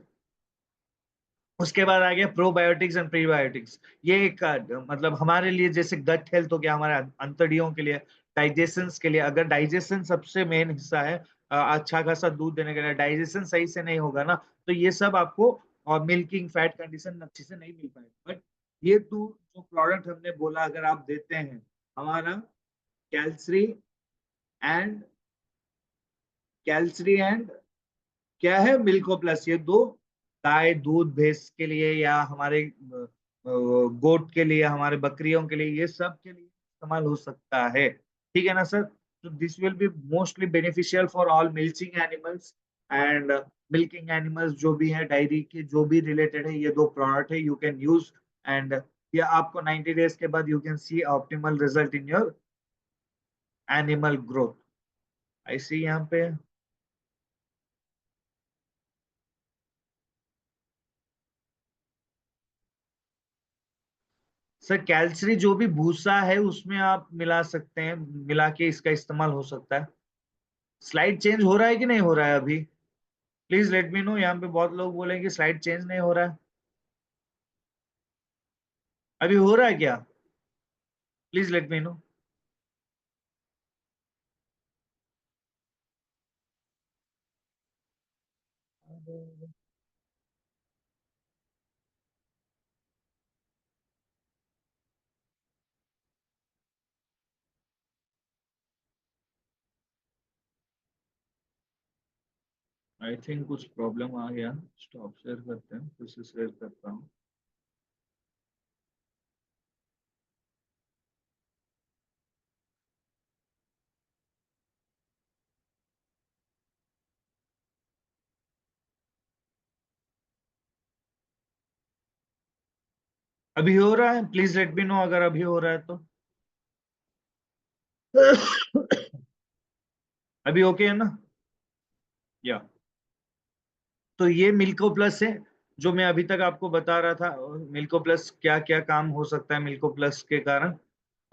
उसके बाद आ गया प्रोबायोटिक्स एंड प्रीबायोटिक्स। ये एक मतलब हमारे लिए जैसे गट हेल्थ हो गया, हमारे अंतड़ियों के लिए, डाइजेशन के लिए। अगर डाइजेशन सबसे मेन हिस्सा है, अच्छा खासा दूध देने के लिए डाइजेशन सही से नहीं होगा ना, तो ये सब आपको और मिल्किंग फैट कंडीशन अच्छे से नहीं मिल पाएगा। बट ये तो जो प्रोडक्ट हमने बोला अगर आप देते हैं, हमारा कैल्सरी एंड कैल्सरी एंड क्या है, मिल्को प्लस, ये दो गाय दूध भैंस के लिए या हमारे गोट के लिए, हमारे बकरियों के लिए, ये सब के लिए इस्तेमाल हो सकता है। ठीक है ना सर? तो this will be mostly beneficial for all milching animals and milking animals जो भी है, डायरी के जो भी रिलेटेड है, ये दो प्रोडक्ट है यू कैन यूज। एंड ये आपको 90 डेज के बाद you can C optimal result in your animal growth. ऐसे ही यहाँ पे सर कैल्शरी जो भी भूसा है उसमें आप मिला सकते हैं, मिला के इसका इस्तेमाल हो सकता है। स्लाइड चेंज हो रहा है कि नहीं हो रहा है अभी? प्लीज लेट मी नो, यहाँ पे बहुत लोग बोले कि स्लाइड चेंज नहीं हो रहा है। अभी हो रहा है क्या? Please let me no. I think कुछ प्रॉब्लम आ गया। स्टॉप शेयर करते हैं, फिर से शेयर करता हूँ। अभी हो रहा है? प्लीज लेट मी नो अगर अभी हो रहा है तो। अभी ओके है ना? या तो ये मिल्को प्लस है जो मैं अभी तक आपको बता रहा था। मिल्को प्लस क्या क्या काम हो सकता है मिल्को प्लस के कारण।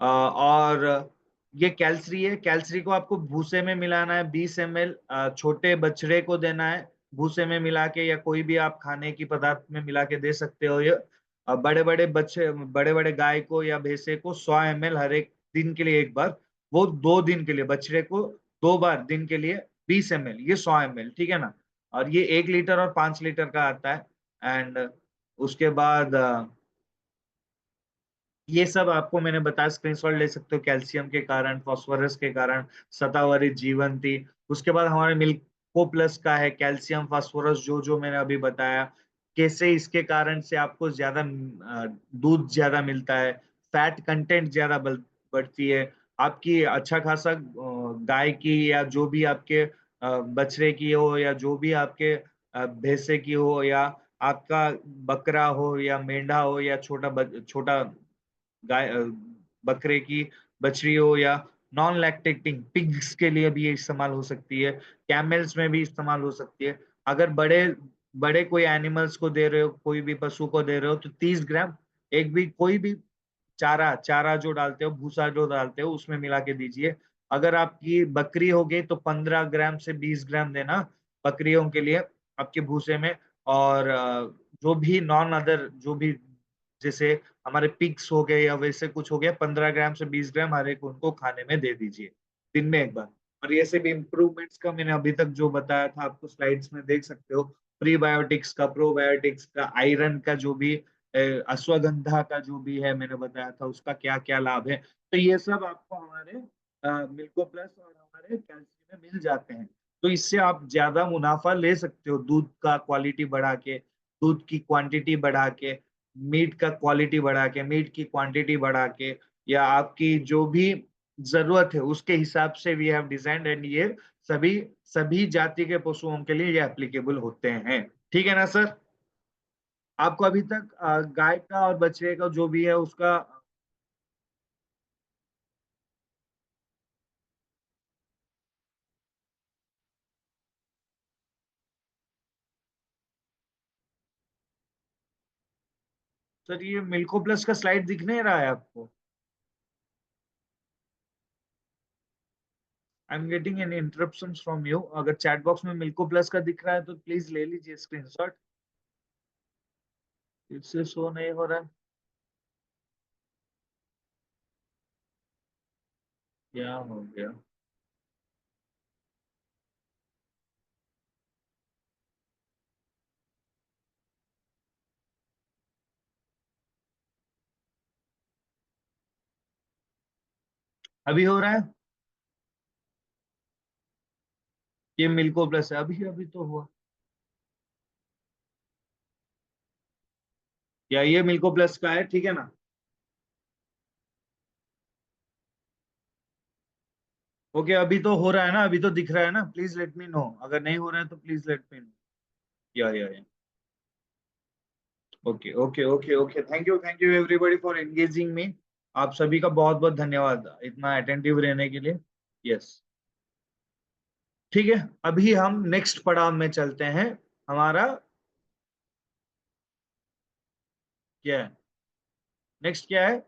और ये कैल्सरी है। कैल्सरी को आपको भूसे में मिलाना है, 20 ml छोटे बछड़े को देना है भूसे में मिला के, या कोई भी आप खाने की पदार्थ में मिला के दे सकते हो ये। बड़े बड़े बच्चे, बड़े बड़े गाय को या भैंसे को 100 ml हर एक दिन के लिए एक बार, वो 2 दिन के लिए, बछड़े को 2 बार दिन के लिए 20 ml, ये 100 ml, ठीक है ना? और ये 1 लीटर और 5 लीटर का आता है। एंड उसके बाद ये सब आपको मैंने बताया, स्क्रीनशॉट ले सकते हो, कैल्शियम के कारण, फास्फोरस के कारण, शतावरी जीवन थी। उसके बाद हमारे मिल्को प्लस का है कैल्शियम फास्फोरस, जो जो मैंने अभी बताया, कैसे इसके कारण से आपको ज्यादा दूध ज्यादा मिलता है, फैट कंटेंट ज्यादा बढ़ती है आपकी, अच्छा खासा गाय की या जो भी आपके बछड़े की हो, या जो भी आपके भैंसे की हो, या आपका बकरा हो या मेंढा हो, या छोटा गाय बकरे की बछड़ी हो, या नॉन लैक्टेटिंग पिग्स के लिए भी ये इस्तेमाल हो सकती है, कैमल्स में भी इस्तेमाल हो सकती है। अगर बड़े बड़े कोई एनिमल्स को दे रहे हो, कोई भी पशु को दे रहे हो, तो 30 ग्राम एक भी कोई भी चारा चारा जो डालते हो, भूसा जो डालते हो, उसमें मिला के दीजिए। अगर आपकी बकरी हो गई तो 15 ग्राम से 20 ग्राम देना बकरियों के लिए आपके भूसे में। और जो भी नॉन अदर जो भी, जैसे हमारे पिग्स हो गए या वैसे कुछ हो गया, 15 ग्राम से 20 ग्राम हर एक उनको खाने में दे दीजिए दिन में एक बार। और ये सब इम्प्रूवमेंट्स का मैंने अभी तक जो बताया था आपको स्लाइड्स में देख सकते हो। प्रीबायोटिक्स का, प्रोबायोटिक्स का, आयरन का जो भी, अश्वगंधा का जो भी है मैंने बताया था उसका क्या क्या लाभ है। तो ये सब आपको हमारे मिल्को प्लस और हमारे कैल्शियम में मिल जाते हैं। तो इससे आप ज्यादा मुनाफा ले सकते हो, दूध का क्वालिटी बढ़ा के, दूध की क्वांटिटी बढ़ा के, मीट का क्वालिटी बढ़ा के, मीट की क्वांटिटी बढ़ा के, या आपकी जो भी जरूरत है उसके हिसाब से वी हैव डिजाइंड। एंड ये सभी सभी जाति के पशुओं के लिए ये एप्लीकेबल होते हैं। ठीक है ना सर? आपको अभी तक गाय का और बछड़े का जो भी है उसका। सर ये मिल्को प्लस का स्लाइड दिख नहीं रहा है आपको? I am getting an interruption from you. अगर चैट बॉक्स में मिल्को प्लस का दिख रहा है तो प्लीज ले लीजिए स्क्रीनशॉट। इससे शो नहीं हो रहा है, क्या हो गया? अभी हो रहा है? ये मिल्को प्लस है, अभी अभी तो हुआ। या ये मिल्को प्लस का है, ठीक है ना? ओके, अभी तो हो रहा है ना, अभी तो दिख रहा है ना, प्लीज लेट मी नो, अगर नहीं हो रहा है तो प्लीज लेट मी नो। या okay okay okay okay, thank you everybody for engaging me. आप सभी का बहुत बहुत धन्यवाद इतना अटेंटिव रहने के लिए। यस, ठीक है, अभी हम नेक्स्ट पड़ाव में चलते हैं। हमारा क्या है, नेक्स्ट क्या है?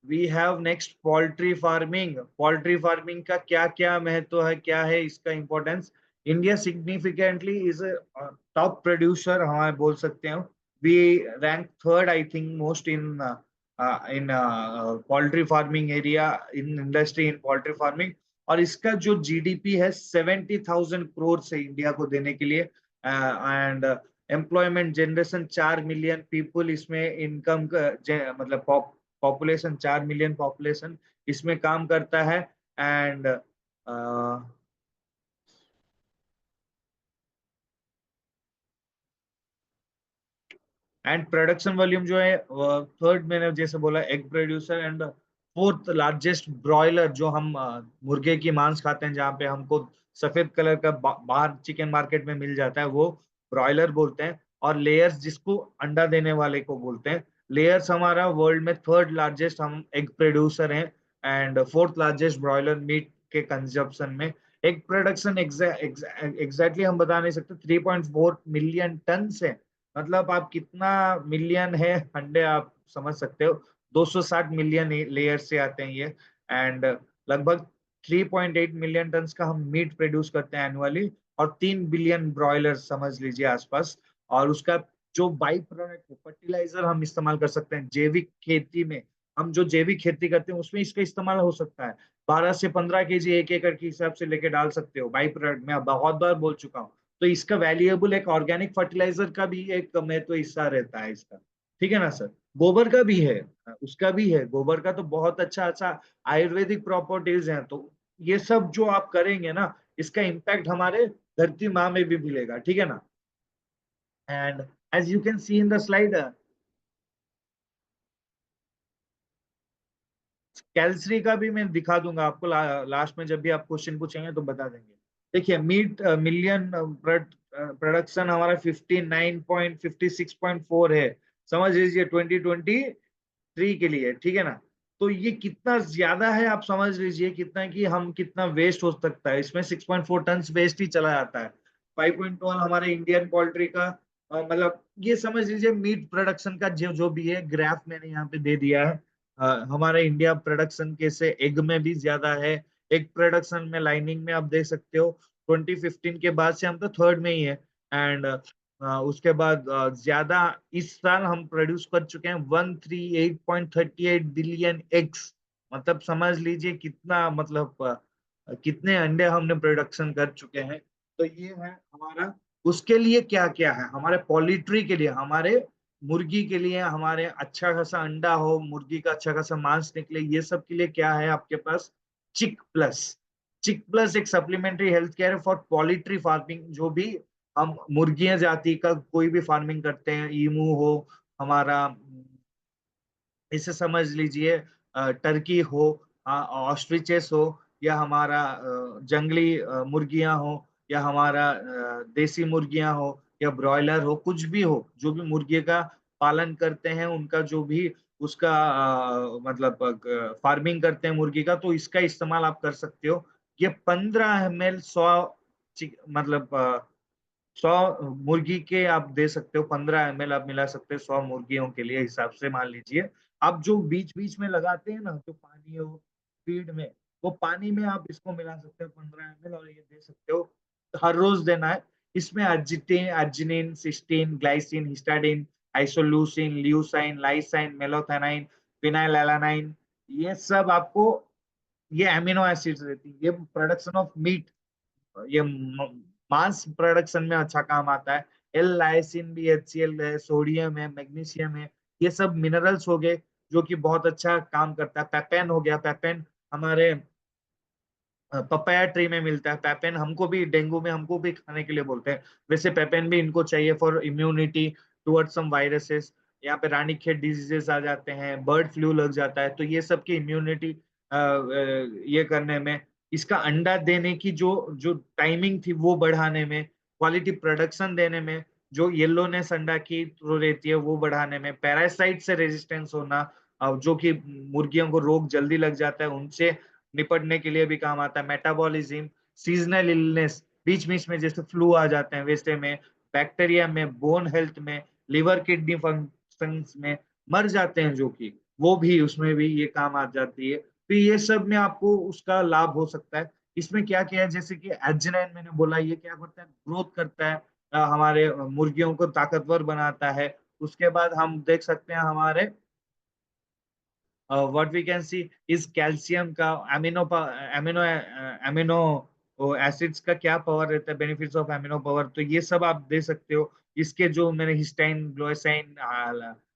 We have next poultry farming. Poultry farming का क्या क्या महत्व है, क्या है इसका importance? India significantly is top producer, हमारे बोल सकते हैं। We rank third I think most in poultry farming area, in industry in poultry farming. और इसका जो जीडीपी है 70,000 करोड़ से इंडिया को देने के लिए, and employment generation 4 million people इसमें इनकम, मतलब पॉपुलेशन 4 मिलियन पॉपुलेशन इसमें काम करता है। एंड प्रोडक्शन वॉल्यूम जो है थर्ड, मैंने जैसे बोला egg producer, and fourth largest broiler, जो हम मुर्गे की मांस खाते हैं, जहाँ पे हमको सफेद कलर का बाहर चिकन मार्केट में मिल जाता है, वो ब्रॉयलर बोलते हैं। और लेयर्स, जिसको अंडा देने वाले को बोलते हैं, लेयर्स हमारा वर्ल्ड में थर्ड लार्जेस्ट हम एग प्रोड्यूसर हैं, and fourth largest broiler meat के कंजप्शन में। एग प्रोडक्शन एग्जैक्टली हम बता नहीं सकते, 3.4 मिलियन टन से, मतलब आप कितना मिलियन है अंडे, आप समझ सकते हो। 260 मिलियन लेयर से आते हैं ये। एंड लगभग 3.8 मिलियन टन का हम मीट प्रोड्यूस करते हैं एनुअली, और 3 बिलियन ब्रॉयलर समझ लीजिए आसपास। और उसका जो बाई प्रोडक्ट फर्टिलाइजर हम इस्तेमाल कर सकते हैं जैविक खेती में, हम जो जैविक खेती करते हैं उसमें इसका इस्तेमाल हो सकता है। 12 से 15 केजी एक एकड़ के हिसाब से लेके डाल सकते हो बाई प्रोडक्ट, मैं बहुत बार बोल चुका हूँ। तो इसका वैल्यूएबल एक ऑर्गेनिक फर्टिलाइजर का भी एक महत्व हिस्सा रहता है इसका। ठीक है ना सर? गोबर का भी है, उसका भी है, गोबर का तो बहुत अच्छा अच्छा आयुर्वेदिक प्रॉपर्टीज हैं। तो ये सब जो आप करेंगे ना, इसका इम्पैक्ट हमारे धरती माँ में भी मिलेगा, ठीक है ना? And as you can see in the slide, Calsery का भी मैं दिखा दूंगा आपको लास्ट में, जब भी आप क्वेश्चन पूछेंगे तो बता देंगे। देखिए, मीट मिलियन प्रोडक्शन हमारा 59.56.4 है, समझ लीजिए 2023 के लिए, ठीक है ना? तो ये कितना ज्यादा है, आप समझ लीजिए कितना, कि हम कितना वेस्ट हो सकता है इसमें। 6.4 टन वेस्ट ही चला जाता है। 5.1 हमारे इंडियन पोल्ट्री का, मतलब ये समझ लीजिए मीट प्रोडक्शन का जो जो भी है, ग्राफ मैंने यहाँ पे दे दिया है। हमारे इंडिया प्रोडक्शन के से एग में भी ज्यादा है। एग प्रोडक्शन में, लाइनिंग में आप देख सकते हो, 2015 के बाद से हम तो थर्ड में ही है। एंड उसके बाद ज्यादा इस साल हम प्रोड्यूस कर चुके हैं 138.38 बिलियन एग्स। मतलब समझ लीजिए कितना, मतलब कितने अंडे हमने प्रोडक्शन कर चुके हैं। तो ये है हमारा। उसके लिए क्या क्या है हमारे पोल्ट्री के लिए, हमारे मुर्गी के लिए, हमारे अच्छा खासा अंडा हो, मुर्गी का अच्छा खासा मांस निकले, ये सब के लिए क्या है आपके पास? चिक प्लस। चिक प्लस एक supplementary health care for poultry farming. जो भी हम मुर्गियां जाति का कोई भी फार्मिंग करते हैं, ईमू हो हमारा, इसे समझ लीजिए टर्की हो, ऑस्ट्रिचेस हो, या हमारा जंगली मुर्गियां हो, या हमारा देसी मुर्गियां हो, या ब्रॉयलर हो, कुछ भी हो, जो भी मुर्गी का पालन करते हैं, उनका जो भी उसका मतलब फार्मिंग करते हैं मुर्गी का, तो इसका इस्तेमाल आप कर सकते हो। ये 15 ml 100, मतलब 100 मुर्गी के आप दे सकते हो, 15 ml आप मिला सकते हो 100 मुर्गियों के लिए हिसाब से, मान लीजिए। आप जो बीच बीच में लगाते हैं ना, जो पानी हो फीड में, वो पानी में आप इसको मिला सकते हो 15 ml, और ये दे सकते हो, हर रोज देना है। इसमें अर्जिटिन, arginine, cysteine, glycine, histidine, isoleucine, leucine, lysine, methionine, phenylalanine, ये सब आपको, ये अमीनो एसिड्स रहती है, ये प्रोडक्शन ऑफ मीट, ये मांस प्रोडक्शन में अच्छा काम आता है। एल लाइसिन भी, HCl है, सोडियम है, मैग्नीशियम है, ये सब मिनरल्स हो गए जो कि बहुत अच्छा काम करता है। पेपेन हो गया, पेपेन हमारे पपाया ट्री में मिलता है। पेपेन हमको भी डेंगू में हमको भी खाने के लिए बोलते हैं, वैसे पेपेन भी इनको चाहिए for immunity towards some viruses. यहाँ पे रानीखेत डिजीजेस आ जाते हैं, बर्ड फ्लू लग जाता है, तो ये सब की इम्यूनिटी ये करने में इसका अंडा देने की जो जो टाइमिंग थी वो बढ़ाने में, क्वालिटी प्रोडक्शन देने में, जो येलोनेस अंडा की जो रहती है वो बढ़ाने में, पैरासाइट से रेजिस्टेंस होना, जो कि मुर्गियों को रोग जल्दी लग जाता है उनसे निपटने के लिए भी काम आता है, मेटाबॉलिज्म, सीजनल इलनेस, बीच बीच में जैसे फ्लू आ जाते हैं वैसे में, बैक्टीरिया में, बोन हेल्थ में, लिवर किडनी फंक्शंस में मर जाते हैं जो कि वो भी उसमें भी ये काम आ जाती है। तो ये सब में आपको उसका लाभ हो सकता है। इसमें क्या किया है, जैसे कि एर्जिनाइन मैंने बोला, ये क्या करता है, ग्रोथ करता है, हमारे मुर्गियों को ताकतवर बनाता है। उसके बाद हम देख सकते हैं हमारे व्हाट वी कैन सी इस कैल्शियम का अमीनो अमीनो एसिड्स का क्या पावर रहता है, बेनिफिट्स ऑफ अमीनो पावर, तो ये सब आप दे सकते हो। इसके जो मैंने हिस्टाइन, ग्लोसाइन,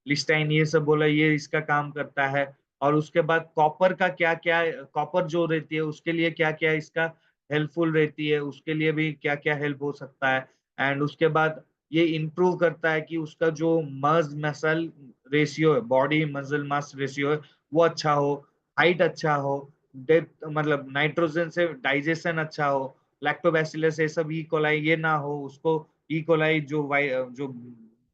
लिस्टाइन ये सब बोला, ये इसका काम करता है। और उसके बाद कॉपर का क्या क्या, कॉपर जो रहती है उसके लिए क्या क्या इसका हेल्पफुल रहती है, उसके लिए भी क्या क्या हेल्प हो सकता है। एंड उसके बाद ये इंप्रूव करता है कि उसका जो मसल रेशियो है, बॉडी मसल मास रेशियो है, वो अच्छा हो, हाइट अच्छा हो, डेप्थ मतलब नाइट्रोजन से डाइजेशन अच्छा हो, लैक्टोबैसिलस ये सब, ई कोलाई ये ना हो, उसको ई कोलाई जो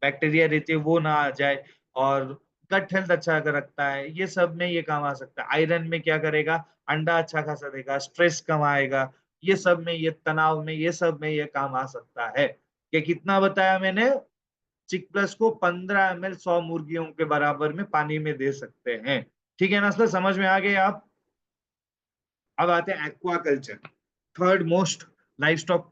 बैक्टीरिया रहती है वो ना आ जाए, और गट हेल्थ अच्छा कर रखता है। ये सब में ये काम आ सकता है। आयरन में क्या करेगा, अंडा अच्छा खासा देगा, स्ट्रेस कम आएगा, ये सब में, ये तनाव में, ये सब में ये काम आ सकता है। कि कितना बताया मैंने, चिक प्लस को 15 ml 100 मुर्गियों के बराबर में पानी में दे सकते हैं। ठीक है ना सर, समझ में आ गए आप? अब आते हैं aquaculture, third most life stock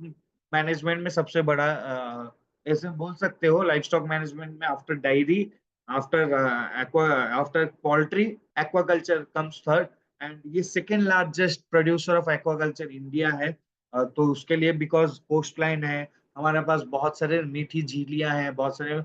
management में सबसे बड़ा, ऐसे बोल सकते हो लाइफ स्टॉक मैनेजमेंट में, after dairy, after aqua, after poultry, aquaculture comes third. And ये second largest producer of aquaculture India है। तो उसके लिए बिकॉज कोस्ट लाइन है, हमारे पास बहुत सारे मीठी झीलियां हैं, बहुत सारे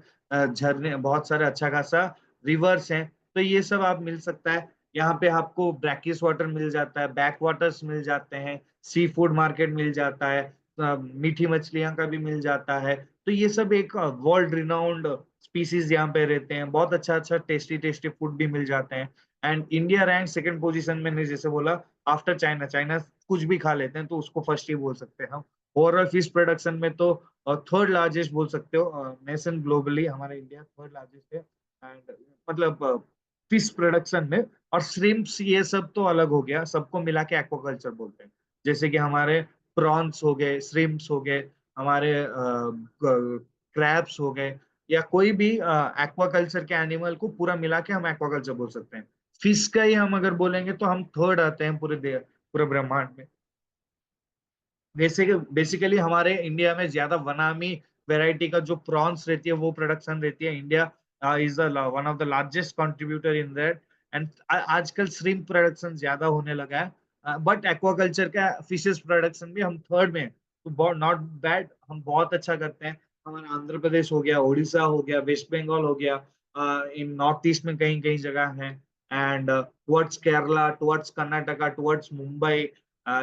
झरने, बहुत सारे अच्छा खासा रिवर्स हैं, तो ये सब आप मिल सकता है। यहाँ पे आपको ब्रैकिस वाटर मिल जाता है, बैक वाटर्स मिल जाते हैं, सी फूड मार्केट मिल जाता है, मीठी मछलियां का भी मिल जाता है। तो ये सब एक वर्ल्ड रिनाउंड स्पीसीज यहाँ पे रहते हैं, बहुत अच्छा अच्छा टेस्टी टेस्टी फूड भी मिल जाते हैं। And India rank second position में, ने जैसे बोला, आफ्टर चाइना। चाइना कुछ भी खा लेते हैं तो उसको फर्स्ट ही बोल सकते हैं हम। ओवरऑल फिश प्रोडक्शन में तो थर्ड लार्जेस्ट बोल सकते हो नेशन ग्लोबली, हमारा इंडिया थर्ड लार्जेस्ट है। एंड मतलब फिश प्रोडक्शन में। और श्रिम्प्स ये सब तो अलग हो गया, सबको मिला के एक्वाकल्चर बोलते हैं। जैसे कि हमारे प्रॉन्स हो गए, श्रिम्प्स हो गए, हमारे क्रैब्स हो गए, या कोई भी एक्वाकल्चर के एनिमल को पूरा मिला के हम एक्वाकल्चर बोल सकते हैं। फिश का ही हम अगर बोलेंगे तो हम थर्ड आते हैं पूरे ब्रह्मांड में। वैसे बेसिकली हमारे इंडिया में ज्यादा वनामी वैरायटी का जो प्रॉन्स रहती है वो प्रोडक्शन रहती है। India is one of the largest contributor in that. And आजकल श्रिम्प प्रोडक्शन ज्यादा होने लगा है, बट एक्वाकल्चर का फिशेस प्रोडक्शन भी हम थर्ड में हैं। तो बहुत नॉट बैड, हम बहुत अच्छा करते हैं। हमारा आंध्र प्रदेश हो गया, उड़ीसा हो गया, वेस्ट बंगाल हो गया, इन नॉर्थ ईस्ट में कहीं कहीं जगह है, and towards Kerala, towards Karnataka, towards Mumbai,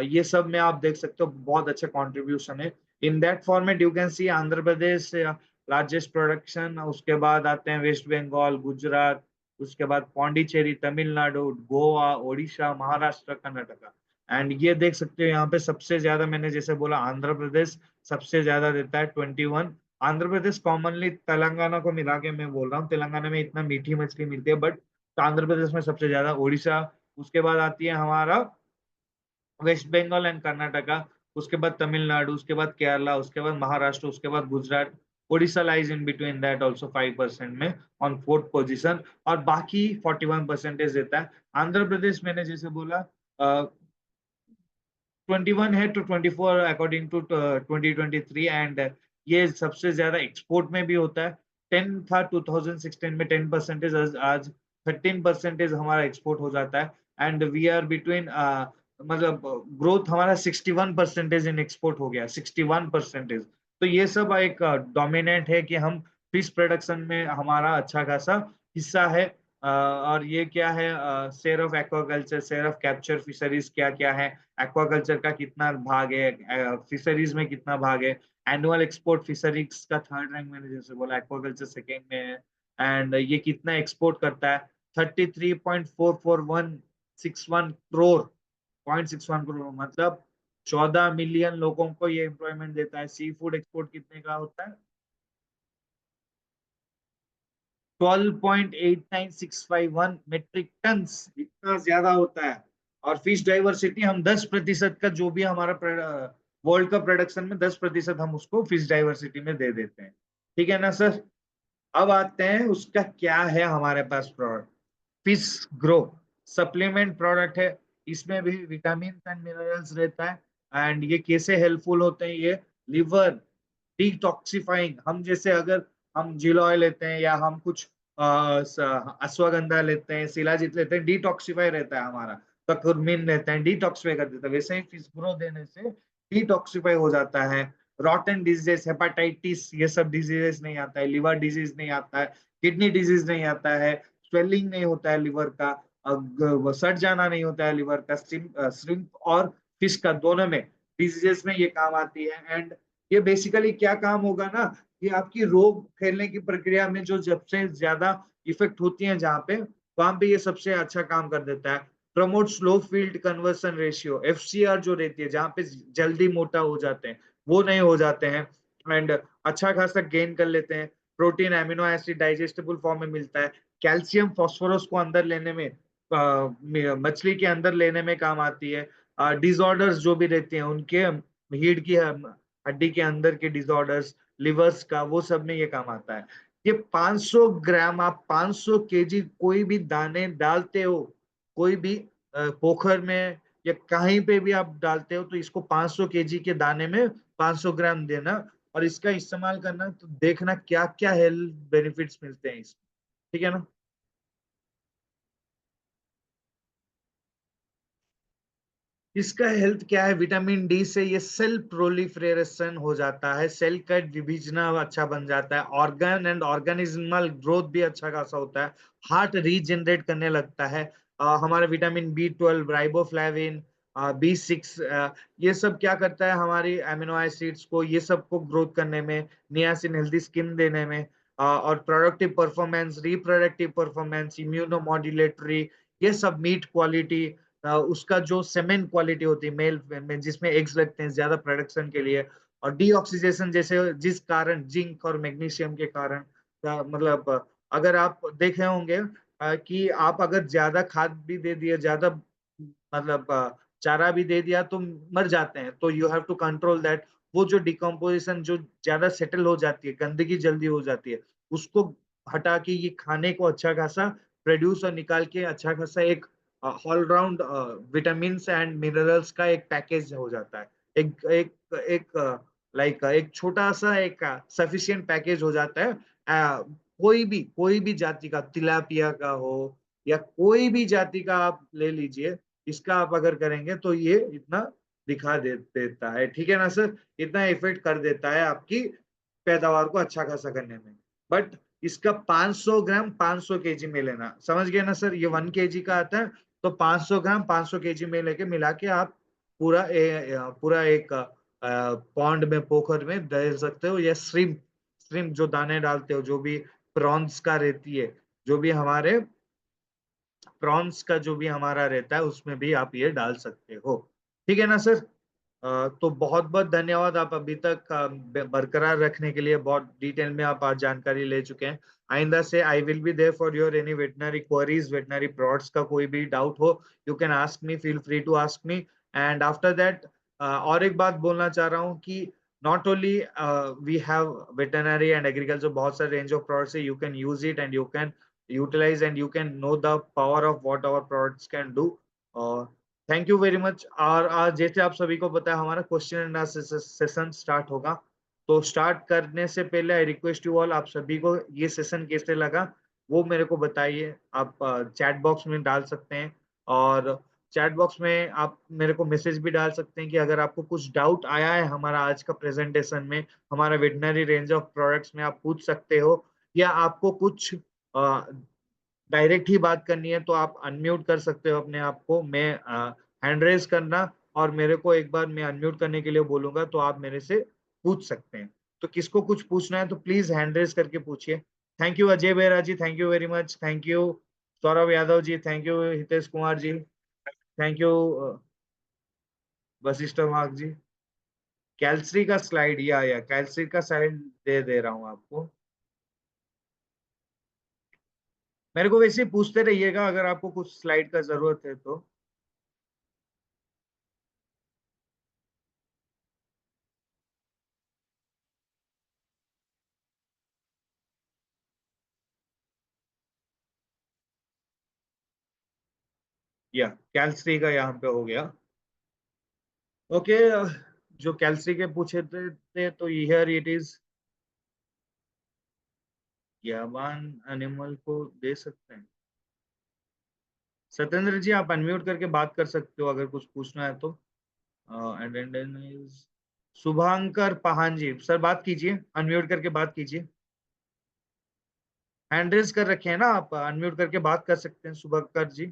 ये सब में आप देख सकते हो बहुत अच्छा कंट्रीब्यूशन है। In that format you can C Andhra Pradesh largest production, उसके बाद आते हैं वेस्ट बंगाल, गुजरात, उसके बाद पौंडीचेरी, तमिलनाडु, गोवा, ओडिशा, महाराष्ट्र, कर्नाटका। एंड ये देख सकते हो यहाँ पे सबसे ज्यादा, मैंने जैसे बोला, आंध्र प्रदेश सबसे ज्यादा देता है 21। आंध्र प्रदेश कॉमनली तेलंगाना को मिला के मैं बोल रहा हूँ, तेलंगाना में इतना मीठी मछली मिलती है, बट आंध्र प्रदेश में सबसे ज्यादा, ओडिशा, उसके बाद आती है हमारा वेस्ट बंगाल एंड कर्नाटका, उसके बाद तमिलनाडु, उसके बाद केरला, उसके बाद महाराष्ट्र, उसके बाद Gujarat. Odisha lies in between that also 5% में ऑन फोर्थ पोजीशन, और बाकी 41% देता है। आंध्र प्रदेश मैंने जैसे बोला 21 है टू 24 अकॉर्डिंग टू 2023। एंड ये सबसे ज्यादा एक्सपोर्ट में भी होता है। 10 था 2016 में 10%, आज 13% हमारा एक्सपोर्ट हो जाता है। एंड वी आर बिटवीन, मतलब ग्रोथ हमारा 61% इन एक्सपोर्ट हो गया, 61%। तो ये सब एक डोमिनेंट है कि हम फिश प्रोडक्शन में हमारा अच्छा खासा हिस्सा है। और ये क्या है, share of aquaculture, share of capture fisheries क्या क्या है, एक्वाकल्चर का कितना भाग है, फिशरीज में कितना भाग है। एनुअल एक्सपोर्ट फिशरीज का थर्ड रैंक, मैंने जैसे बोला, एक्वाकल्चर सेकेंड में है। एंड ये कितना एक्सपोर्ट करता है, 33.44161 करोड़ 0.61 करोड़, मतलब 14 मिलियन लोगों को ये एम्प्लॉयमेंट देता है। सी फूड एक्सपोर्ट कितने का होता है? 12.89651 मेट्रिक टन, इतना ज्यादा होता है। और फिश डाइवर्सिटी हम 10% का, जो भी हमारा वर्ल्ड का प्रोडक्शन में 10% हम उसको फिश डाइवर्सिटी में दे देते हैं। ठीक है ना सर? अब आते हैं उसका क्या है हमारे पास product. Fish grow supplement product है। इसमें भी विटामिन एंड मिनरल्स रहता है। एंड ये कैसे हेल्पफुल होते हैं? ये लिवर डिटॉक्सिफाइंग, हम जैसे अगर हम जिल ऑयल लेते हैं या हम कुछ अश्वगंधा लेते हैं, शिलाजीत लेते हैं, डिटॉक्सिफाई रहता है हमारा। ककुरमिन लेते हैं, डिटॉक्सिफाई कर देता है। वैसे ही फिश ग्रो देने से डिटॉक्सिफाई हो जाता है। रॉटन डिजीजेस, हेपाटाइटिस, ये सब डिजीजेस नहीं आता है। लिवर डिजीज नहीं आता है। किडनी डिजीज नहीं आता है। स्वेलिंग नहीं होता है लिवर का। सट जाना नहीं होता है लिवर का। श्रिम्प और फिश का दोनों में डिजीजेस में ये काम आती है। एंड ये बेसिकली क्या काम होगा ना, ये आपकी रोग फैलने की प्रक्रिया में जो सबसे ज्यादा इफेक्ट होती है जहाँ पे, वहां पे ये सबसे अच्छा काम कर देता है। Promote slow field conversion ratio, FCR जो रहती है, जहाँ पे जल्दी मोटा हो जाते हैं वो नहीं हो जाते हैं। एंड अच्छा खासा गेन कर लेते हैं। Protein amino acid digestible form में मिलता है। कैल्शियम फास्फोरस को अंदर लेने में, मछली के अंदर लेने में काम आती है। डिसऑर्डर्स जो भी रहते हैं उनके, हीट की हड्डी के अंदर के डिसऑर्डर्स, लिवर्स का, वो सब में ये काम आता है। ये 500 ग्राम, आप 500 केजी कोई भी दाने डालते हो, कोई भी पोखर में या कहीं पे भी आप डालते हो, तो इसको 500 केजी के दाने में 500 ग्राम देना और इसका इस्तेमाल करना, तो देखना क्या क्या हेल्थ बेनिफिट्स मिलते हैं इसमें। ठीक है ना? इसका हेल्थ क्या है? विटामिन डी से ये सेल प्रोलिफरेशन हो जाता है, सेल का विभाजना अच्छा बन जाता है, ऑर्गन एंड ऑर्गेनिज्मल ग्रोथ भी अच्छा खासा होता है, हार्ट रीजनरेट करने लगता है। हमारा विटामिन बी 12, राइबोफ्लाविन, बी 6, ये सब क्या करता है? हमारी एमिनो एसिड्स को, ये सब को ग्रोथ करने में, नियासिन हेल्दी स्किन देने में, और productive performance, reproductive performance, immuno modulatory, ये सब मीट क्वालिटी, उसका जो सेमेन क्वालिटी होती है मेल में, जिसमें एग्स लगते हैं ज्यादा प्रोडक्शन के लिए, और डीऑक्सीजेशन, जैसे जिस कारण जिंक और मैग्नीशियम के कारण, मतलब अगर आप देखे होंगे कि आप अगर ज्यादा खाद भी दे दिए, ज्यादा मतलब चारा भी दे दिया, तो मर जाते हैं। तो you have to control that. वो जो डिकम्पोजिशन जो ज्यादा सेटल हो जाती है, गंदगी जल्दी हो जाती है, उसको हटा के ये खाने को अच्छा खासा प्रोड्यूस और निकाल के अच्छा खासा एक ऑलराउंड विटामिन एंड मिनरल्स का एक पैकेज हो जाता है। एक एक एक लाइक एक छोटा सा एक सफिशिएंट पैकेज हो जाता है। कोई भी जाति का, तिलापिया का हो या कोई भी जाति का आप ले लीजिए, इसका आप अगर करेंगे तो ये इतना दिखा देता है। ठीक है ना सर? इतना इफेक्ट कर देता है आपकी पैदावार को अच्छा खासा करने में। बट इसका 500 ग्राम 500 केजी में लेना, समझ गए ना सर? ये 1 केजी का आता है, तो 500 ग्राम 500 केजी में लेके मिला के आप पूरा एक पॉन्ड में, पोखर में दे सकते हो। या श्रिम्प, श्रिम्प जो दाने डालते हो, जो भी प्रॉन्स का रहती है, जो भी हमारे प्रॉन्स का जो भी हमारा रहता है, उसमें भी आप ये डाल सकते हो। ठीक है ना सर? तो बहुत बहुत धन्यवाद, आप अभी तक बरकरार रखने के लिए बहुत डिटेल में आप आज जानकारी ले चुके हैं। आइंदा से I will be there for your any veterinary queries, veterinary products का कोई भी डाउट हो, you can ask me, feel free to ask me. And after that, और एक बात बोलना चाह रहा हूँ कि not only we have veterinary and agriculture, बहुत सारे रेंज ऑफ प्रोडक्ट्स है, you can use it and you can utilize and you can know the power of what our products can do. Thank you very much. और आज जैसे आप सभी को पता है, हमारा question and answer session start होगा। तो स्टार्ट करने से पहले आई रिक्वेस्ट यू ऑल, आप सभी को ये सेशन कैसे लगा वो मेरे को बताइए। आप चैट बॉक्स में डाल सकते हैं, और चैट बॉक्स में आप मेरे को मैसेज भी डाल सकते हैं कि अगर आपको कुछ डाउट आया है हमारा आज का प्रेजेंटेशन में, हमारा वेटनरी रेंज ऑफ प्रोडक्ट्स में, आप पूछ सकते हो। या आपको कुछ डायरेक्ट ही बात करनी है, तो आप अनम्यूट कर सकते हो अपने आप को। मैं हैंड रेज करना, और मेरे को एक बार मैं अनम्यूट करने के लिए बोलूंगा, तो आप मेरे से पूछ सकते हैं। तो किसको कुछ पूछना है तो प्लीज हैंड रेज करके पूछिए। Thank you Ajay Bera ji, thank you very much, thank you Saurabh Yadav ji, thank you Hitesh Kumar ji, thank you Vashishtha Wagh ji, Calsery का स्लाइड, या कैल्सरी का स्लाइड दे रहा हूँ आपको। मेरे को वैसे ही पूछते रहिएगा अगर आपको कुछ स्लाइड का जरूरत है तो। या कैल्सरी का यहाँ पे हो गया। ओके, जो कैल्सरी के पूछे थे तो हियर इट इज, ज्ञावान एनिमल को दे सकते हैं। सत्येंद्र जी आप अनम्यूट करके बात कर सकते हो अगर कुछ पूछना है तो। And is Shubhankar Pahan ji, sir बात कीजिए, अनम्यूट करके बात कीजिए। हैंड रेज कर रखे हैं ना आप, अनम्यूट करके बात कर सकते हैं Shubhankar ji.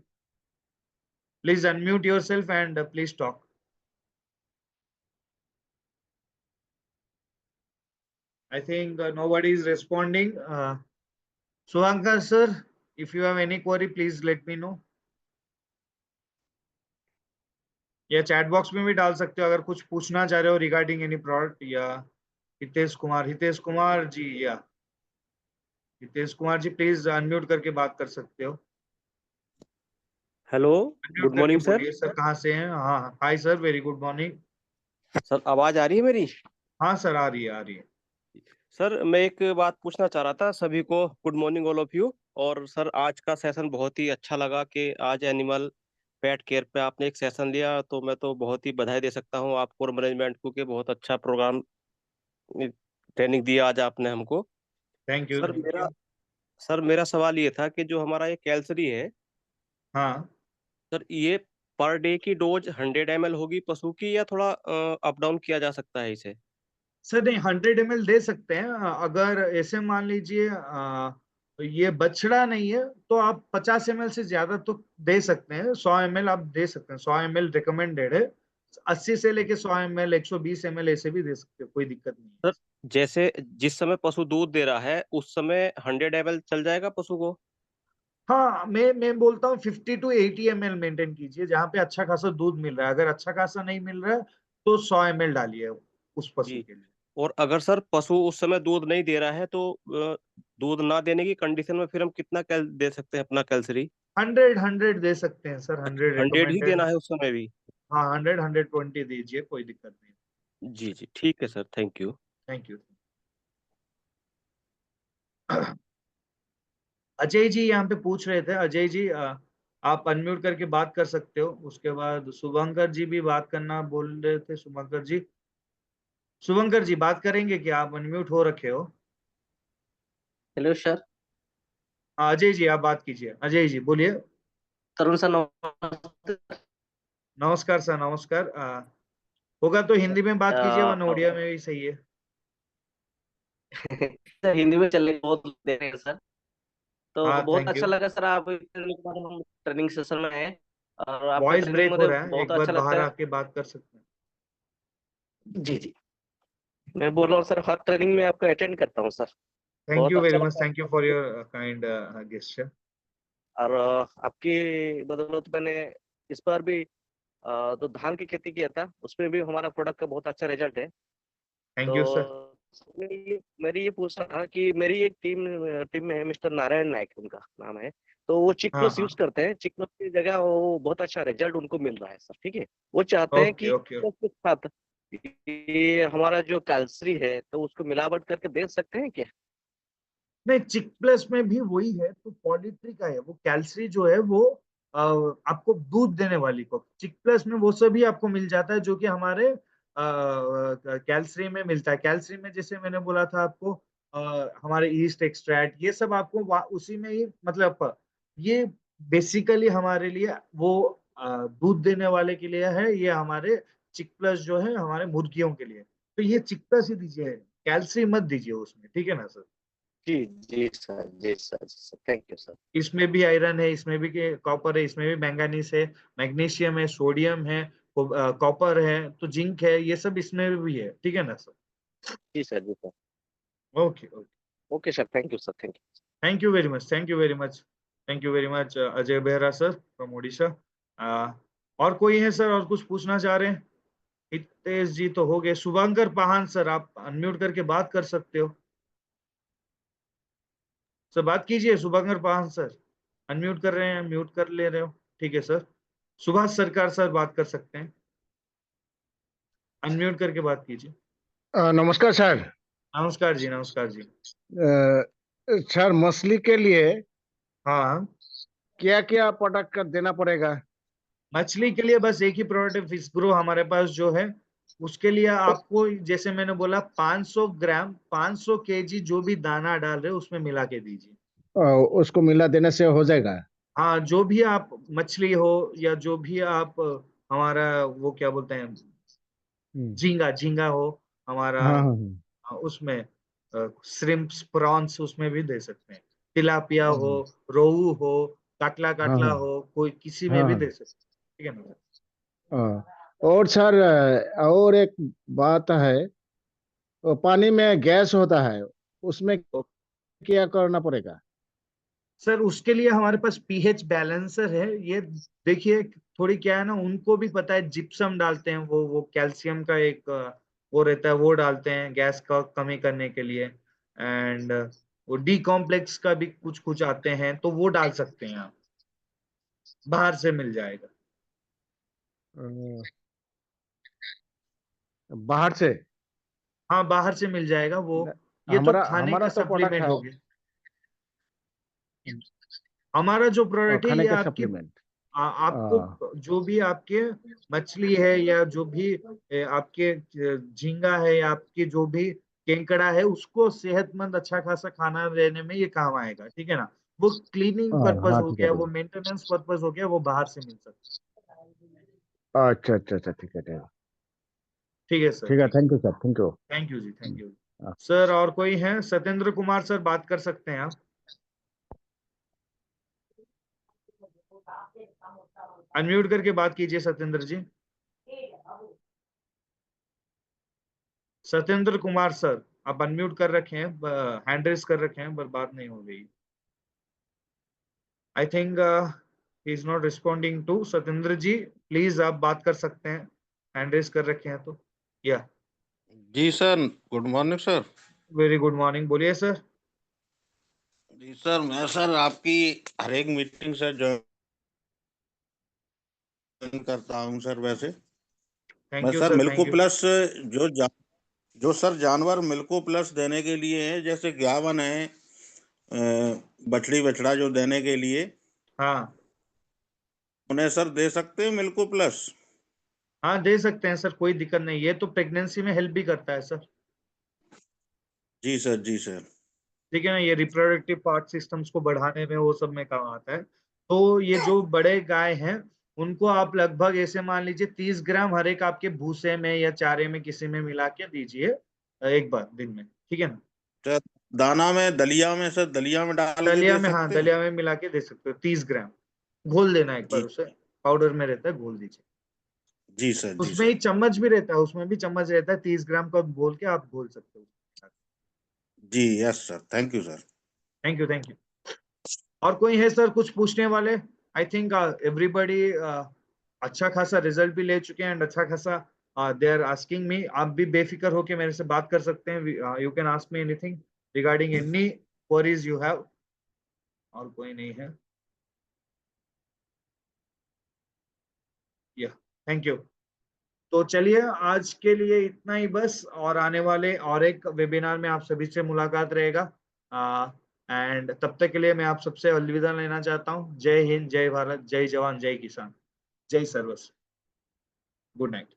Please unmute yourself and please talk. I think nobody is responding. Suhankar sir, if you have any query, please let me know. या चैट बॉक्स में भी डाल सकते हो अगर कुछ पूछना चाह रहे हो रिगार्डिंग एनी प्रोडक्ट। या हितेश कुमार जी, या हितेश कुमार जी प्लीज अनम्यूट करके बात कर सकते हो। हेलो, अनम्यूट गुड करके मॉर्निंग सर। बोलिए सर, कहाँ से हैं? हाँ, hi sir, very good morning. Sir आवाज आ रही है मेरी? हाँ सर, आ रही है, आ रही है। सर मैं एक बात पूछना चाह रहा था सभी को। Good morning all of you. और सर आज का सेशन बहुत ही अच्छा लगा कि आज एनिमल पेट केयर पे आपने एक सेशन लिया, तो मैं तो बहुत ही बधाई दे सकता हूँ आपको और मैनेजमेंट को कि बहुत अच्छा प्रोग्राम ट्रेनिंग दिया आज आपने हमको। थैंक यू, सर थैंक मेरा यू। सर मेरा सवाल ये था कि जो हमारा ये कैल्सरी है, हाँ सर ये पर डे की डोज 100 ml होगी पशु की, या थोड़ा अप डाउन किया जा सकता है इसे? सर नहीं, 100 ml दे सकते हैं। अगर ऐसे मान लीजिए ये बछड़ा नहीं है तो आप 50 ml से ज्यादा तो दे सकते हैं। 100 ml आप दे सकते हैं, 100 ml रिकमेंडेड है। 80 से लेके 100 ml, 120 ml ऐसे भी दे सकते हैं, कोई दिक्कत नहीं है। सर जैसे जिस समय पशु दूध दे रहा है उस समय 100 ml चल जाएगा पशु को? हाँ, मैं बोलता हूँ 50 to 80 ml मेंटेन कीजिए, जहाँ पे अच्छा खासा दूध मिल रहा है। अगर अच्छा खासा नहीं मिल रहा है तो 100 ml डालिए उस पशु जी। के लिए। और अगर सर पशु उस समय दूध नहीं दे रहा है तो दूध ना देने की कंडीशन में फिर हम कितना कैल दे सकते हैं अपना कैल्सरी? 100 दे सकते हैं सर, अच्छा, 100 100 ही रिकमेंडेड देना है। है उस समय भी? हाँ, 100, 120 दीजिए, कोई दिक्कत नहीं। जी जी, ठीक है sir, thank you. Thank you. Ajay ji यहाँ पे पूछ रहे थे। अजय जी आप अनम्यूट करके बात कर सकते हो। उसके बाद शुभंकर जी भी बात करना बोल रहे थे। शुभंकर जी, शुभंकर जी बात करेंगे क्या? आप अनम्यूट हो रखे हो। Hello sir. हाँ, अजय जी आप बात कीजिए। अजय जी बोलिए। तरुण सर नमस्ते। नमस्कार सर, नमस्कार। होगा तो हिंदी में बात कीजिए वरना अ, उड़िया में भी सही है। सर हिंदी में चलने बहुत दे रहे हैं सर। तो हाँ, बहुत थैंक अच्छा यू। लगा सर, आप ट्रेनिंग के बाद हम ट्रेनिंग सेशन में आए और आपका वॉइस ट्रेनिंग ब्रेक हो मुझे रहा है, बहुत एक बार अच्छा लगता बाहर है। आके बात कर सकते हैं। जी जी, मैं बोल रहा हूँ सर, हर ट्रेनिंग में आपका अटेंड करता हूँ सर। थैंक बहुत यू अच्छा वेरी मच, लगता थैंक यू है। For your kind gesture. और आपकी बदौलत मैंने इस बार भी तो धान की खेती किया था, उसमें भी हमारा प्रोडक्ट का बहुत अच्छा रिजल्ट है। Thank you sir. तो मेरी ये पूछना था कि मेरी एक टीम टीम में है, मिस्टर नारायण नायक उनका नाम है। तो वो चिक हाँ प्लस हाँ, यूज करते हैं, चिक प्लस की जगह वो बहुत अच्छा रिजल्ट उनको मिल रहा है सर। ठीक है, वो चाहते हैं ओके कि ओके। प्लस के साथ ये हमारा जो कैल्सरी है तो उसको मिलावट करके दे सकते हैं क्या? नहीं, चिक प्लस में भी वही है तो पॉलिट्री का है। वो कैल्सरी जो है वो आपको दूध देने वाली को, चिक प्लस में वो सभी आपको मिल जाता है जो कि हमारे कैल्सरी में मिलता है। कैल्सरी में जैसे मैंने बोला था आपको, हमारे ईस्ट एक्सट्रैक्ट ये सब आपको उसी में ही, मतलब ये बेसिकली हमारे लिए वो दूध देने वाले के लिए है। ये हमारे चिक प्लस जो है हमारे मुर्गियों के लिए। तो ये चिक प्लस ही दीजिए, कैल्सरी मत दीजिए उसमें, ठीक है ना सर? जी जी सर, जी सर, जी सर, थैंक यू सर। इसमें भी आयरन है, इसमें भी कॉपर है, इसमें भी मैंगनीज है, मैग्नीशियम है, सोडियम है, कॉपर है, तो जिंक है, ये सब इसमें भी है, ठीक है ना सर? जी सर, जी sir. Okay okay. Okay sir, thank you sir, thank you. Thank you very much, thank you very much. Thank you very much Ajay Behera sir from Orissa. और कोई है सर और कुछ पूछना चाह रहे हैं? हितेश जी तो हो गए। शुभंकर पाहन सर, आप अनम्यूट करके बात कर सकते हो सर, बात कीजिए। शुभंकर पाहन सर अनम्यूट कर रहे हैं, म्यूट कर ले रहे हो, ठीक है सर। सुभाष सरकार सर बात कर सकते हैं, अनम्यूट करके बात कीजिए। नमस्कार सर। नमस्कार जी, नमस्कार जी। सर मछली के लिए हाँ, क्या क्या प्रोडक्ट देना पड़ेगा? मछली के लिए बस एक ही प्रोडक्ट है, फिश ग्रो हमारे पास जो है। उसके लिए आपको जैसे मैंने बोला 500 ग्राम 500 केजी जो भी दाना डाल रहे हो उसमें मिला के दीजिए। उसको मिला देने से हो जाएगा? हाँ, जो भी आप मछली हो या जो भी आप हमारा वो क्या बोलते हैं, हम्म। झींगा झींगा हो हमारा, हाँ हाँ हाँ। उसमें श्रिम्प्स प्रॉन्स उसमें भी दे सकते हैं। तिलापिया हो, हाँ रोहू हो, काटला हाँ काटला हो, कोई किसी में हाँ भी हाँ। दे सकते हैं, ठीक है ना। हाँ। और सर और एक बात है, वो पानी में गैस होता है, उसमें तो क्या करना पड़ेगा? सर उसके लिए हमारे पास पीएच बैलेंसर है। ये देखिए, थोड़ी क्या है ना, उनको भी पता है, जिप्सम डालते हैं वो कैल्शियम का एक वो रहता है, वो डालते हैं गैस का कमी करने के लिए। एंड वो डी कॉम्प्लेक्स का भी कुछ कुछ आते हैं, तो वो डाल सकते हैं आप, बाहर से मिल जाएगा। अ, बाहर से? हाँ, बाहर से मिल जाएगा वो। न- ये तो हमारा खाने हमारा का तो प्रोडक्ट सप्लीमेंट है। हो गया। हमारा जो प्रोडक्ट है खाने ये का आपकी सप्लीमेंट। आपको जो भी आपके मछली है या जो भी आपके झींगा है या आपके जो भी केंकड़ा है, उसको सेहतमंद अच्छा खासा खाना देने में ये काम आएगा, ठीक है ना। वो क्लीनिंग हाँ पर्पस हाँ, हो ठीक है गया, ठीक वो है। मेंटेनेंस पर्पस हो गया, वो बाहर से मिल सकता अच्छा अच्छा अच्छा, ठीक है ठीक है। है। ठीक है सर, ठीक है, ठीक है। Thank you sir, thank you. Thank you जी, थैंक यू सर। और कोई है? सत्येंद्र कुमार सर बात कर सकते हैं आप, अनम्यूट करके बात कीजिए सत्येंद्र जी। सत्येंद्र कुमार सर, आप अनम्यूट कर रखे हैं, हैंड रेस कर रखे हैं, पर बात नहीं हो गई। I think he is not responding to. Satyendra ji please आप बात कर सकते हैं, हैंड रेस कर रखे हैं तो। या जी sir, good morning sir. Very good morning, बोलिए सर। जी सर, मैं सर आपकी हर एक मीटिंग सर ज्वाइन करता हूँ सर। वैसे थैंक मैं you sir sir, Milko thank you. Plus जो सर जानवर मिल्को प्लस देने के लिए है, जैसे ग्यावन है, बछड़ी बछड़ा जो देने के लिए, हाँ उन्हें सर दे सकते हैं मिल्को प्लस? हाँ, दे सकते हैं सर, कोई दिक्कत नहीं। ये तो प्रेगनेंसी में हेल्प भी करता है सर, जी सर, जी सर। ठीक है ना। ये रिप्रोडक्टिव पार्ट सिस्टम्स को बढ़ाने में वो सब में काम आता है। तो ये जो बड़े गाय हैं, उनको आप लगभग ऐसे मान लीजिए 30 ग्राम हर एक आपके भूसे में या चारे में किसी में मिला के दीजिए एक बार दिन में, ठीक है ना। सर दाना में, दलिया में सर, दलिया में डाल के दलिया दे में, हाँ, सकते हैं? दलिया में मिला के दे सकते हो 30 ग्राम। घोल देना एक बार जी उसे, पाउडर में रहता है, घोल दीजिए। जी सर, जी उसमें ही सर। चम्मच भी रहता है, उसमें भी चम्मच रहता है, 30 ग्राम का घोल के आप घोल सकते हो। जी yes sir, thank you sir. Thank you, thank you. और कोई है सर कुछ पूछने वाले? आई थिंक एवरीबॉडी अच्छा खासा रिजल्ट भी ले चुके हैं एंड अच्छा खासा दे आर आस्किंग मी। आप भी बेफिक्र होके मेरे से बात कर सकते हैं, you can ask me anything regarding any queries you have. और कोई नहीं है? या, थैंक यू। तो चलिए आज के लिए इतना ही बस, और आने वाले और एक वेबिनार में आप सभी से मुलाकात रहेगा। एंड तब तक के लिए मैं आप सबसे अलविदा लेना चाहता हूँ। जय हिंद, जय भारत, जय जवान, जय किसान, जय सर्वस्व। Good night.